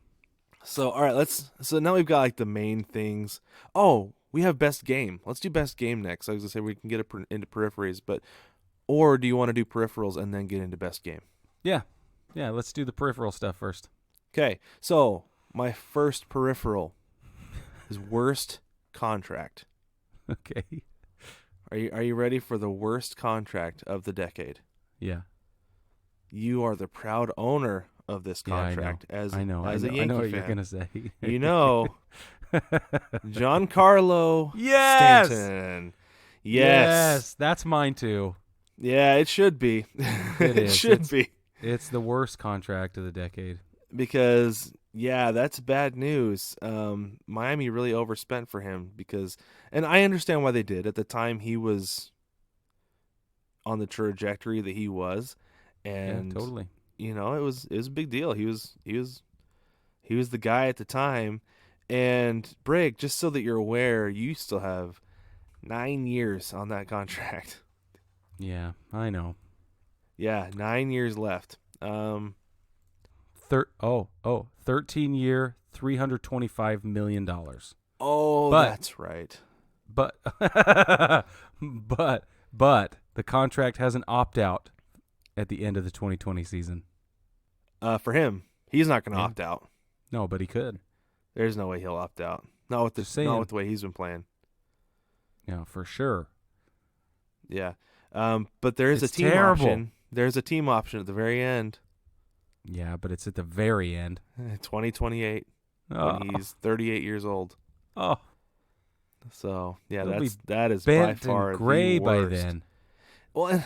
So, all right, so now we've got like the main things. Oh, we have best game. Let's do best game next. I was going to say we can get into peripheries, or do you want to do peripherals and then get into best game? Yeah, let's do the peripheral stuff first. Okay, so my first peripheral is worst contract. Okay. Are you ready for the worst contract of the decade? Yeah. You are the proud owner of this contract as a Yankee fan. I know what you're going to say. Giancarlo Stanton. Yes, that's mine too. Yeah, it should be. It should be. It's the worst contract of the decade. Because, that's bad news. Miami really overspent for him and I understand why they did. At the time, he was on the trajectory that he was, and totally. It was a big deal. He was the guy at the time. And Brig, just so that you're aware, you still have 9 years on that contract. Yeah, I know. Yeah, 9 years left. 13-year, $325 million. Oh, that's right. But the contract has an opt-out at the end of the 2020 season. For him, he's not going to opt out. No, but he could. There's no way he'll opt out. Not with the way he's been playing. Yeah, for sure. Yeah. But there is a team option. There's a team option at the very end. Yeah, but it's at the very end. 2028 when he's 38 years old. Oh. So, yeah, that is by far gray the worst. By then. Well,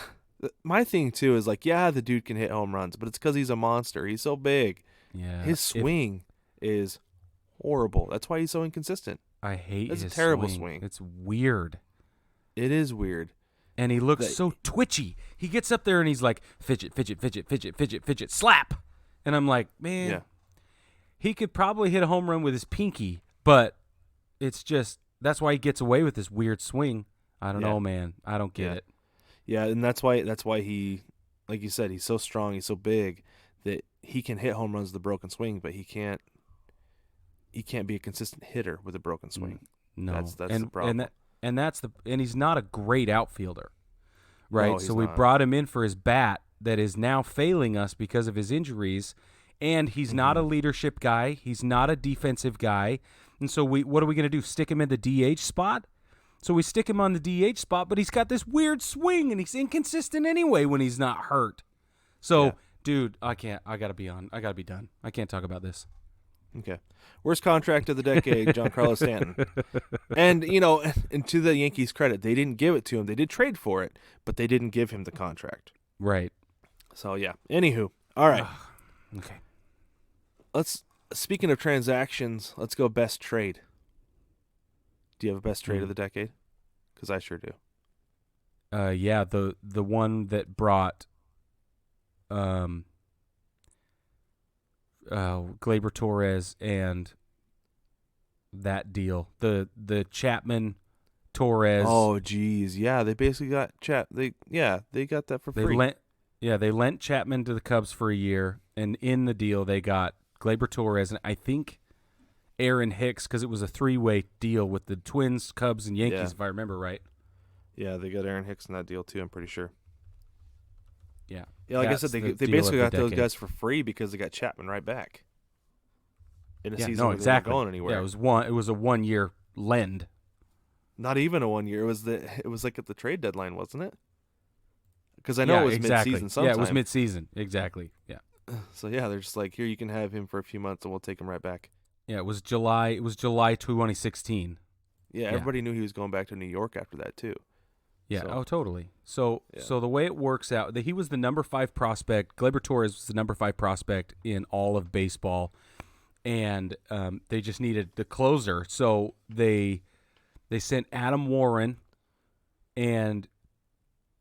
my thing too is like, the dude can hit home runs, but it's because he's a monster. He's so big. Yeah. His swing is horrible. That's why he's so inconsistent. I hate his swing. It's a terrible swing. It's weird. It is weird. And he looks so twitchy. He gets up there and he's like, fidget, fidget, fidget, fidget, fidget, fidget, slap. And I'm like, man, he could probably hit a home run with his pinky, but it's just, that's why he gets away with this weird swing. I don't know, man. I don't get it. Yeah, and that's why he, like you said, he's so strong, he's so big that he can hit home runs with a broken swing, but he can't be a consistent hitter with a broken swing. No. That's the problem. And he's not a great outfielder. Right? No, so we brought him in for his bat that is now failing us because of his injuries, and he's not a leadership guy, he's not a defensive guy. And so what are we going to do? Stick him in the DH spot? So we stick him on the DH spot, but he's got this weird swing, and he's inconsistent anyway when he's not hurt. So, dude, I can't. I got to be done. I can't talk about this. Okay. Worst contract of the decade, Giancarlo Stanton. And, and to the Yankees' credit, they didn't give it to him. They did trade for it, but they didn't give him the contract. Right. So, yeah. Anywho. All right. Okay. Speaking of transactions, let's go best trade. Do you have a best trade of the decade? Because I sure do. Yeah, the one that brought Gleyber Torres and that deal. The Chapman Torres. Oh, geez. Yeah, they basically got they got that for free. They lent Chapman to the Cubs for a year, and in the deal they got Gleyber Torres and I think Aaron Hicks, because it was a 3-way deal with the Twins, Cubs, and Yankees, if I remember right. Yeah, they got Aaron Hicks in that deal too, I'm pretty sure. Yeah. Yeah, like I said, they basically got those guys for free because they got Chapman right back. In a season where they weren't going anywhere. Yeah, it was a 1-year lend. Not even a 1 year. It was like at the trade deadline, wasn't it? Because I know it was mid-season sometime. Yeah, it was mid-season. Exactly. Yeah. So yeah, they're just like, here, you can have him for a few months, and we'll take him right back. Yeah, it was July 2016. Yeah, everybody knew he was going back to New York after that too. Yeah. So. Oh, totally. So the way it works out, he was the number 5 prospect. Gleyber Torres was the number 5 prospect in all of baseball, and they just needed the closer. So they sent Adam Warren and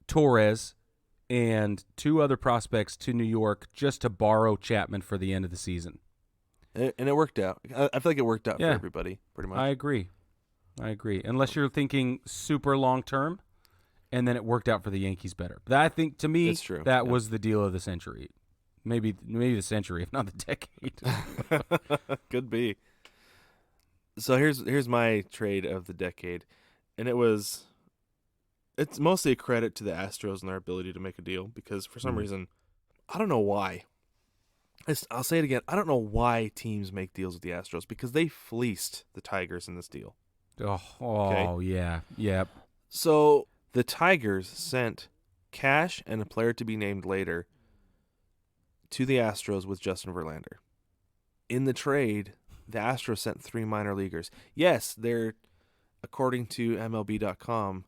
Torres and 2 other prospects to New York just to borrow Chapman for the end of the season. And it worked out. I feel like it worked out for everybody, pretty much. I agree. Unless you're thinking super long term, and then it worked out for the Yankees better. But I think, to me, that was the deal of the century. Maybe the century, if not the decade. Could be. So here's my trade of the decade, and it's mostly a credit to the Astros and their ability to make a deal, because for some reason, I don't know why. I'll say it again. I don't know why teams make deals with the Astros, because they fleeced the Tigers in this deal. Yeah. Yep. So the Tigers sent cash and a player to be named later to the Astros with Justin Verlander. In the trade, the Astros sent 3 minor leaguers. Yes, they're, according to MLB.com,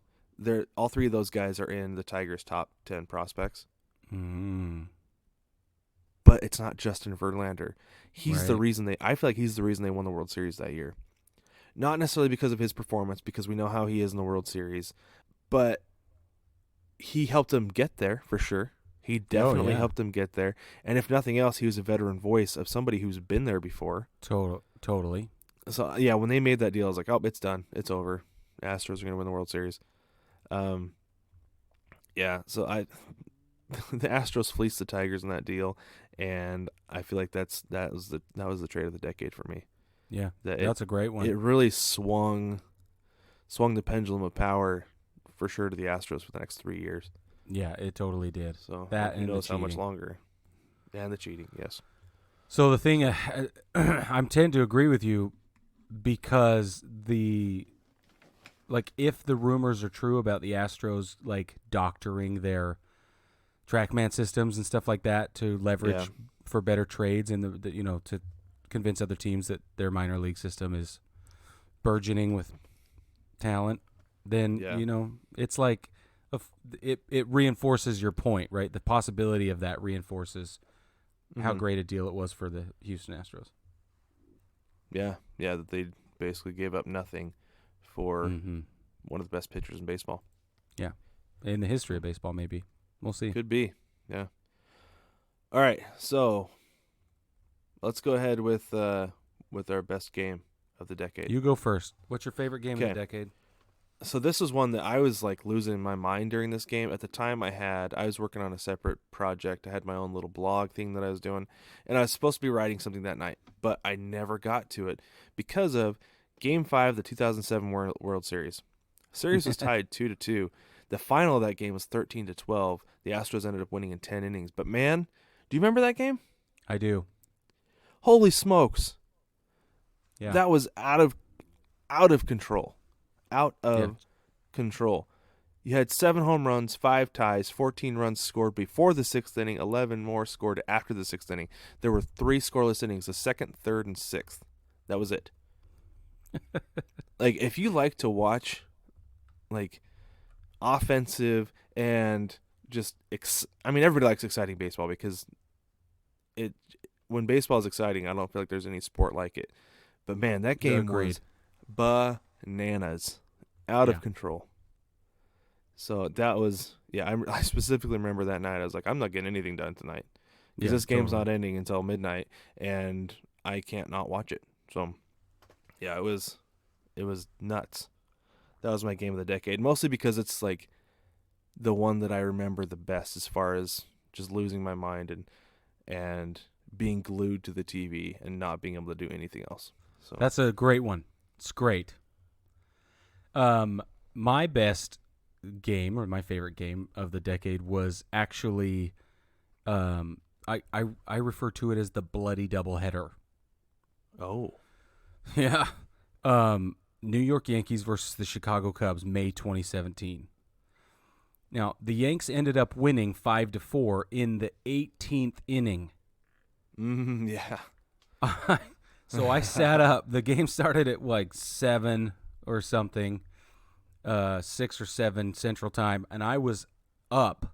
all 3 of those guys are in the Tigers' top 10 prospects. But it's not Justin Verlander. He's the reason I feel like he's the reason they won the World Series that year. Not necessarily because of his performance, because we know how he is in the World Series, but he helped them get there for sure. He definitely helped them get there. And if nothing else, he was a veteran voice of somebody who's been there before. Totally. So, yeah, when they made that deal, I was like, oh, it's done. It's over. The Astros are going to win the World Series. Yeah, so the Astros fleeced the Tigers in that deal, and I feel like that was the trade of the decade for me. Yeah, that's a great one. It really swung the pendulum of power for sure to the Astros for the next 3 years. Yeah, it totally did. So that who and knows how much longer. And the cheating, yes. So the thing, I tend to agree with you, because if the rumors are true about the Astros doctoring their TrackMan systems and stuff like that to leverage for better trades, and to convince other teams that their minor league system is burgeoning with talent, then it's like it reinforces your point, right? The possibility of that reinforces how great a deal it was for the Houston Astros. Yeah, that they basically gave up nothing for one of the best pitchers in baseball. Yeah, in the history of baseball, maybe. We'll see. Could be, yeah. All right, so let's go ahead with our best game of the decade. You go first. What's your favorite game of the decade? So this is one that I was losing my mind during this game. At the time I was working on a separate project. I had my own little blog thing that I was doing, and I was supposed to be writing something that night, but I never got to it because of Game 5 of the 2007 World Series. The series was tied 2-2. The final of that game was 13-12. The Astros ended up winning in 10 innings. But man, do you remember that game? I do. Holy smokes. that was out of control. Out of control. You had 7 home runs, 5 ties, 14 runs scored before the 6th inning, 11 more scored after the 6th inning. There were 3 scoreless innings, the 2nd, 3rd, and 6th. That was it. Like, if you like to watch, like, offensive and just everybody likes exciting baseball because when baseball is exciting, I don't feel like there's any sport like it. But man, that game was bananas, out of control. So that was I specifically remember that night. I was like, I'm not getting anything done tonight because this game's not ending until midnight, and I can't not watch it. So yeah, it was nuts. That was my game of the decade, mostly because it's like the one that I remember the best as far as just losing my mind and being glued to the TV and not being able to do anything else. So that's a great one. It's great. My best game, or my favorite game of the decade, was actually I refer to it as the bloody doubleheader. Oh. Yeah. New York Yankees versus the Chicago Cubs, May 2017. Now, the Yanks ended up winning 5-4 in the 18th inning. Yeah. So I sat up. The game started at like 7 or something, 6 or 7 Central Time, and I was up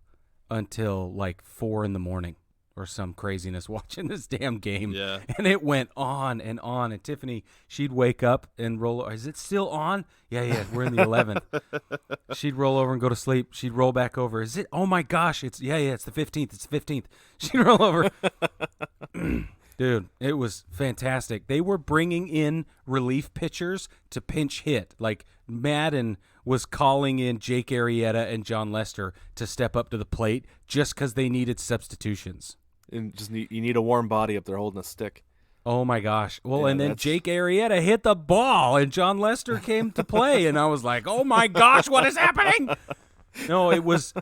until like 4 in the morning or some craziness watching this damn game. Yeah. And it went on and on. And Tiffany, she'd wake up and roll. Is it still on? Yeah. We're in the 11th. She'd roll over and go to sleep. She'd roll back over. Is it? Oh my gosh! It's the 15th. It's the 15th. She'd roll over. Dude, it was fantastic. They were bringing in relief pitchers to pinch hit. Like Madden was calling in Jake Arrieta and John Lester to step up to the plate just because they needed substitutions. And you need a warm body up there holding a stick. Oh my gosh! Well, and then Jake Arrieta hit the ball, and John Lester came to play, and I was like, "Oh my gosh, what is happening?" No, it was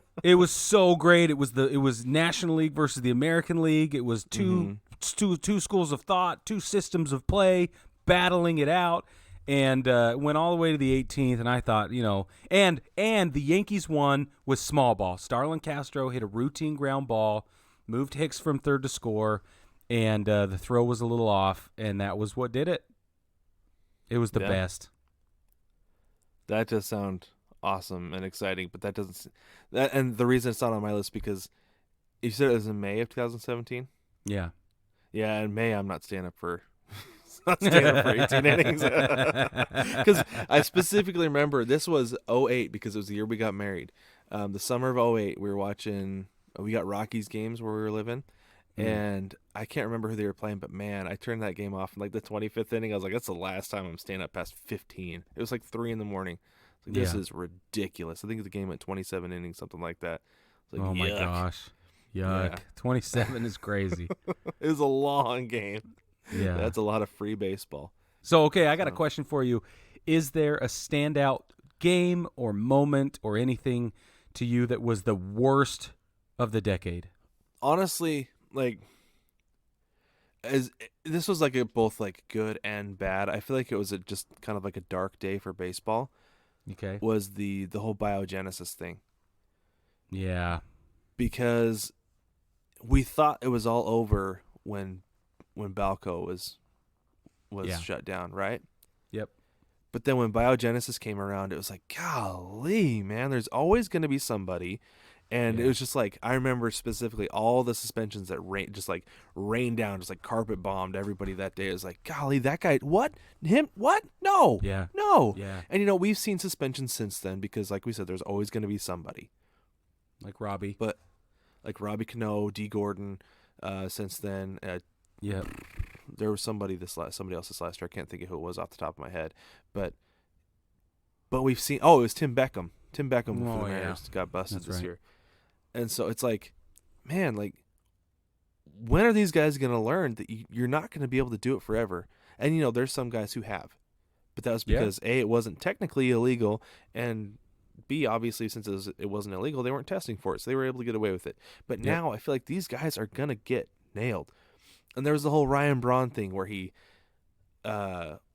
so great. It was National League versus the American League. It was two schools of thought, 2 systems of play, battling it out, and went all the way to the 18th. And I thought, and the Yankees won with small ball. Starlin Castro hit a routine ground ball, moved Hicks from third to score, and the throw was a little off, and that was what did it. It was the best. That does sound awesome and exciting, but that doesn't. And the reason it's not on my list because you said it was in May of 2017. Yeah. Yeah, in May I'm not staying up for 18 innings. Because I specifically remember this was 2008 because it was the year we got married. The summer of 2008, we got Rockies games where we were living, and I can't remember who they were playing, but man, I turned that game off in like the 25th inning. I was like, that's the last time I'm staying up past 15. It was like 3 a.m. Like, this is ridiculous. I think the game went 27 innings, something like that. Like, oh my gosh. Yuck. Yeah. 27 is crazy. It was a long game. Yeah. That's a lot of free baseball. So, okay, I got a question for you. Is there a standout game or moment or anything to you that was the worst of the decade? Honestly, like, this was like both like good and bad. I feel like it was just kind of like a dark day for baseball. Okay. Was the whole biogenesis thing. Yeah. Because we thought it was all over when Balco was shut down, right? Yep. But then when biogenesis came around, it was like, golly, man, there's always going to be somebody. And it was just like, I remember specifically all the suspensions that rained down, just like carpet bombed everybody that day. It was like, golly, that guy, what? Him? What? No. Yeah. No. Yeah. And, we've seen suspensions since then because, like we said, there's always going to be somebody. Like Robbie. But like Robbie Cano, D. Gordon, since then. Yeah. There was somebody else this last year. I can't think of who it was off the top of my head. But we've seen, it was Tim Beckham. Tim Beckham for the Mariners got busted this year. And so it's like, man, like, when are these guys going to learn that you're not going to be able to do it forever? And, there's some guys who have. But that was because, A, it wasn't technically illegal, and B, obviously, since it wasn't illegal, they weren't testing for it, so they were able to get away with it. But now I feel like these guys are going to get nailed. And there was the whole Ryan Braun thing where he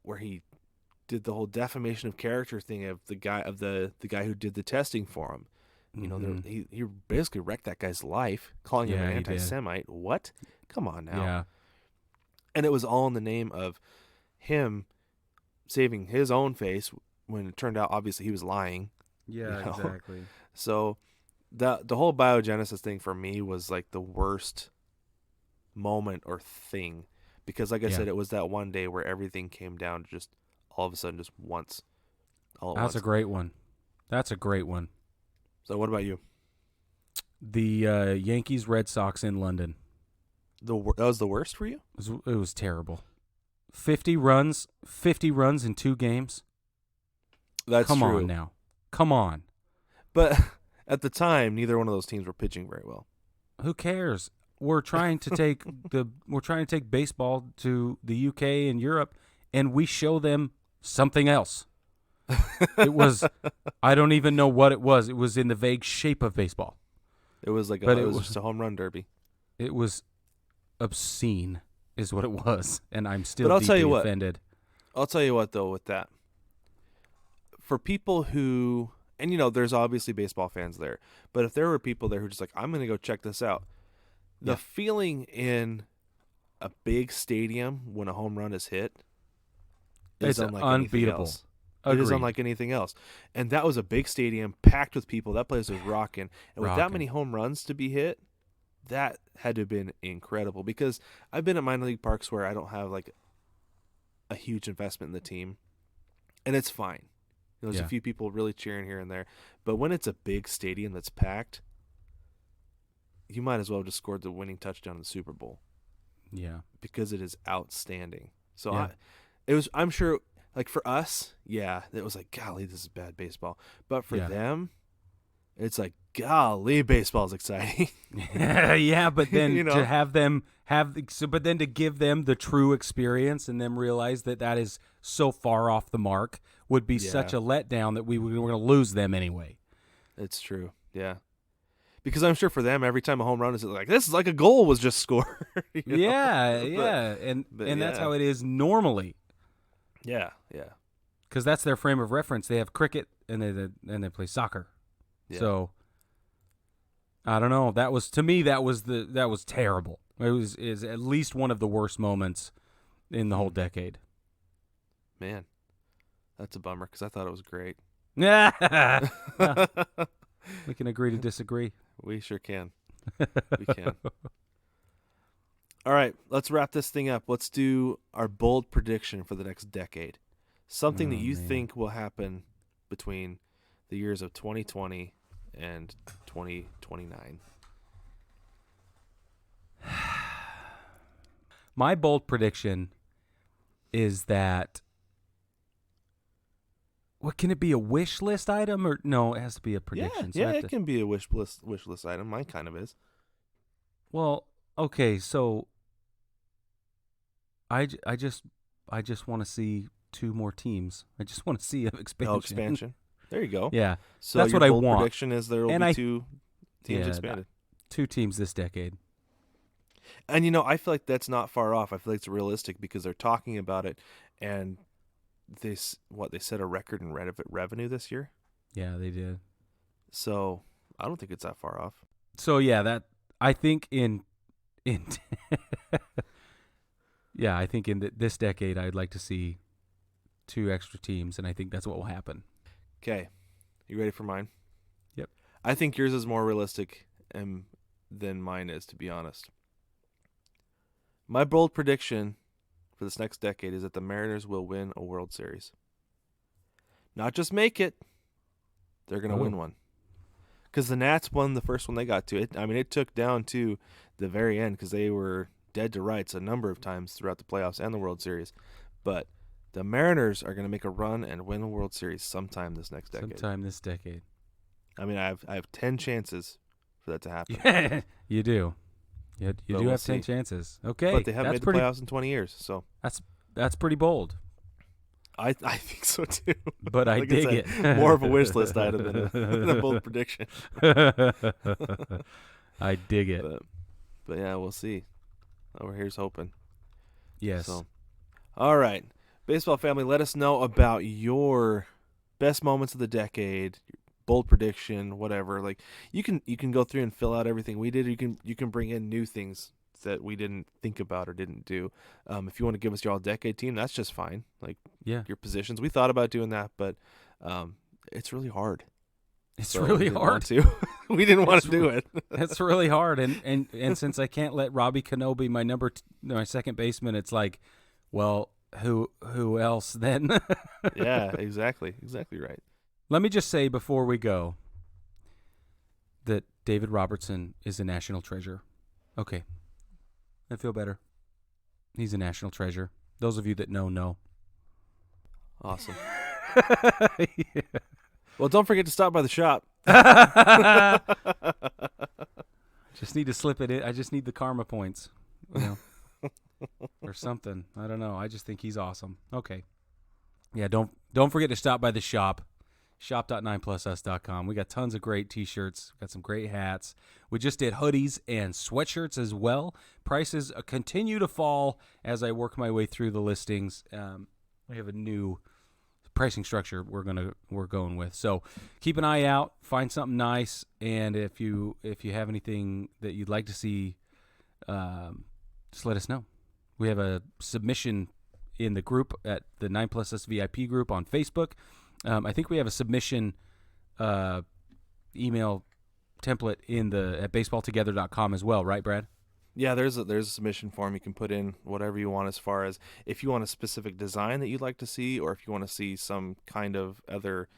where he did the whole defamation of character thing of the guy who did the testing for him. You know, he basically wrecked that guy's life, calling him an anti-Semite. What? Come on now. Yeah. And it was all in the name of him saving his own face when it turned out obviously he was lying. Yeah, you know? exactly. So the whole biogenesis thing for me was like the worst moment or thing, because like I said, it was that one day where everything came down to just all of a sudden just once. That's a great one. That's a great one. So what about you? The Yankees Red Sox in London. That was the worst for you? It was terrible. 50 runs in 2 games. That's Come true. on now. Come on. But at the time, neither one of those teams were pitching very well. Who cares? We're trying to take baseball to the UK and Europe, and we show them something else. It was, I don't even know what it was. It was in the vague shape of baseball. It was like But it it was was- just a home run derby. It was obscene, is what it was, and I'm still But I'll tell you deeply what. offended. I'll tell you what, though, with that. For people who, and you know, there's obviously baseball fans there, but if there were people there who just like, I'm going to go check this out, the Yeah. feeling in a big stadium when a home run is hit is It's unlike anything unbeatable. else. It is Agreed. unlike anything else. And that was a big stadium packed with people. That place was rocking. And with that Rocking. many home runs to be hit, that had to have been incredible. Because I've been at minor league parks where I don't have like a huge investment in the team. And it's fine. There's Yeah. a few people really cheering here and there. But when it's a big stadium that's packed, you might as well have just scored the winning touchdown in the Super Bowl. Yeah. Because it is outstanding. So Yeah. I'm sure, like for us, yeah, it was like, golly, this is bad baseball. But for Yeah. them, it's like, golly, baseball's exciting. Yeah, but then You know? to have them but then to give them the true experience and them realize that is so far off the mark would be such Yeah. a letdown that we were going to lose them anyway. It's true, yeah. Because I'm sure for them, every time a home run is like, this is like a goal was just scored. you know? Yeah, But- yeah, and but that's yeah. how it is normally, Yeah, yeah. because that's their frame of reference. They have cricket and they play soccer. Yeah. So I don't know. That was terrible. It is at least one of the worst moments in the whole decade. Man, that's a bummer because I thought it was great. Yeah, we can agree to disagree. We sure can. We can. All right, let's wrap this thing up. Let's do our bold prediction for the next decade. Something that Oh, you man. think will happen between the years of 2020 and 2029. My bold prediction is that. What can it be? A wish list item or no? It has to be a prediction. So I Yeah, have it to- can be a wish list item. Mine kind of is. Well, okay, so I just want to see 2 more teams. I just want to see an expansion. Oh, expansion. There you go. Yeah, So that's your what I bold want. prediction is there will And be I- 2 teams Yeah, expanded. 2 teams this decade. And, you know, I feel like that's not far off. I feel like it's realistic because they're talking about it, and they set a record in revenue this year. Yeah, they did. So I don't think it's that far off. So yeah, that I think in yeah, I think in this decade I'd like to see 2 extra teams, and I think that's what will happen. Okay, you ready for mine? Yep. I think yours is more realistic than mine is, to be honest. My bold prediction for this next decade is that the Mariners will win a World Series. Not just make it, they're going to Oh. win one. Because the Nats won the first one they got to. It took down to the very end because they were dead to rights a number of times throughout the playoffs and the World Series. But the Mariners are going to make a run and win a World Series sometime this next decade. Sometime this decade. I have 10 chances for that to happen. Yeah, you do. You But do we'll have 10 see. chances. Okay, But they haven't that's made the pretty. playoffs in 20 years, so That's pretty bold. I think so too. But I Like dig said, it. More of a wish list item than a bold prediction. I dig it. But yeah, we'll see. Over here's hoping. Yes. So, all right. Baseball family, let us know about your best moments of the decade, bold prediction, whatever. Like you can go through and fill out everything we did. You can bring in new things that we didn't think about or didn't do. If you want to give us your all-decade team, that's just fine. Like your positions, we thought about doing that, but it's really hard. It's really hard. We didn't want to do it. It's really hard, and since I can't let Robbie Cano be my second baseman, it's like, well, who else then? Yeah, exactly right. Let me just say before we go that David Robertson is a national treasure. Okay, I feel better. He's a national treasure. Those of you that know. Awesome. Yeah. Well, don't forget to stop by the shop. Just need to slip it in. I just need the karma points, or something. I don't know. I just think he's awesome. Okay. Yeah, don't forget to stop by the shop. Shop.9plusus.com. We got tons of great t-shirts. We got some great hats. We just did hoodies and sweatshirts as well. Prices continue to fall as I work my way through the listings. We have a new pricing structure we're going with. So keep an eye out, find something nice, and if you have anything that you'd like to see, just let us know. We have a submission in the group at the 9plusus VIP group on Facebook. I think we have a submission email template at baseballtogether.com as well, right, Brad? Yeah, there's a submission form. You can put in whatever you want as far as if you want a specific design that you'd like to see, or if you want to see some kind of other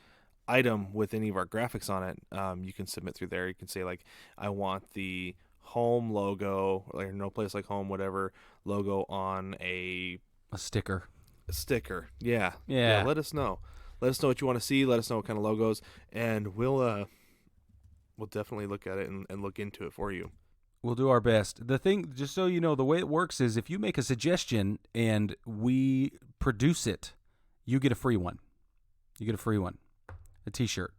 item with any of our graphics on it. You can submit through there. You can say, like, I want the home logo, or No Place Like Home, whatever logo on a sticker. A sticker. Yeah. Let us know. Let us know what you want to see. Let us know what kind of logos, and we'll definitely look at it and look into it for you. We'll do our best. The thing, just so you know, the way it works is if you make a suggestion and we produce it, you get a free one. A t-shirt.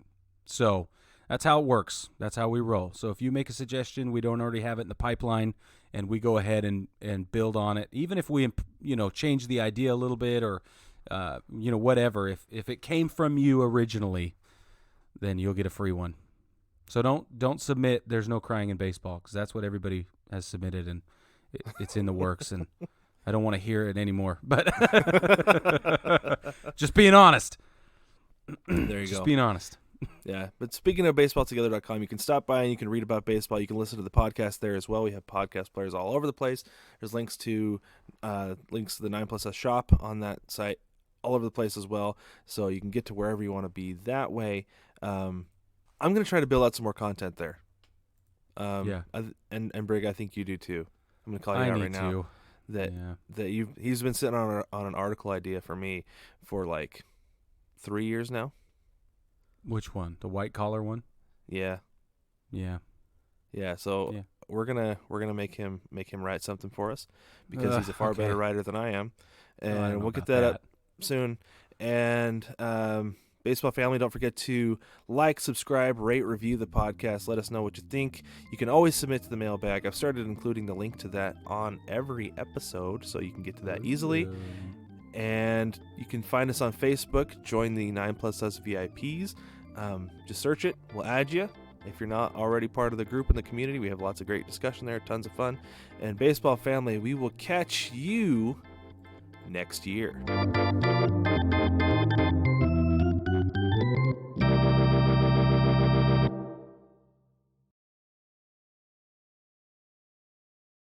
So that's how it works. That's how we roll. So if you make a suggestion, we don't already have it in the pipeline, and we go ahead and build on it. Even if we, change the idea a little bit or, whatever. If it came from you originally, then you'll get a free one. So don't submit There's No Crying in Baseball, because that's what everybody has submitted, and it's in the works, and I don't want to hear it anymore. But just being honest. There you go. Just being honest. Yeah. But speaking of baseballtogether.com, you can stop by and you can read about baseball. You can listen to the podcast there as well. We have podcast players all over the place. There's links to the 9plusus shop on that site all over the place as well. So you can get to wherever you want to be that way. I'm going to try to build out some more content there. Yeah. And Brig, I think you do too. I'm going to call you out right now. He's been sitting on an article idea for me for like 3 years now. Which one? The white collar one? Yeah. So we're gonna make him write something for us, because he's a far better writer than I am, and we'll get that up soon. And baseball family, don't forget to like, subscribe, rate, review the podcast. Let us know what you think. You can always submit to the mailbag. I've started including the link to that on every episode, so you can get to that easily. And you can find us on Facebook. Join the 9plusus VIPs. Just search it. We'll add you. If you're not already part of the group in the community, we have lots of great discussion there, tons of fun. And baseball family, we will catch you next year.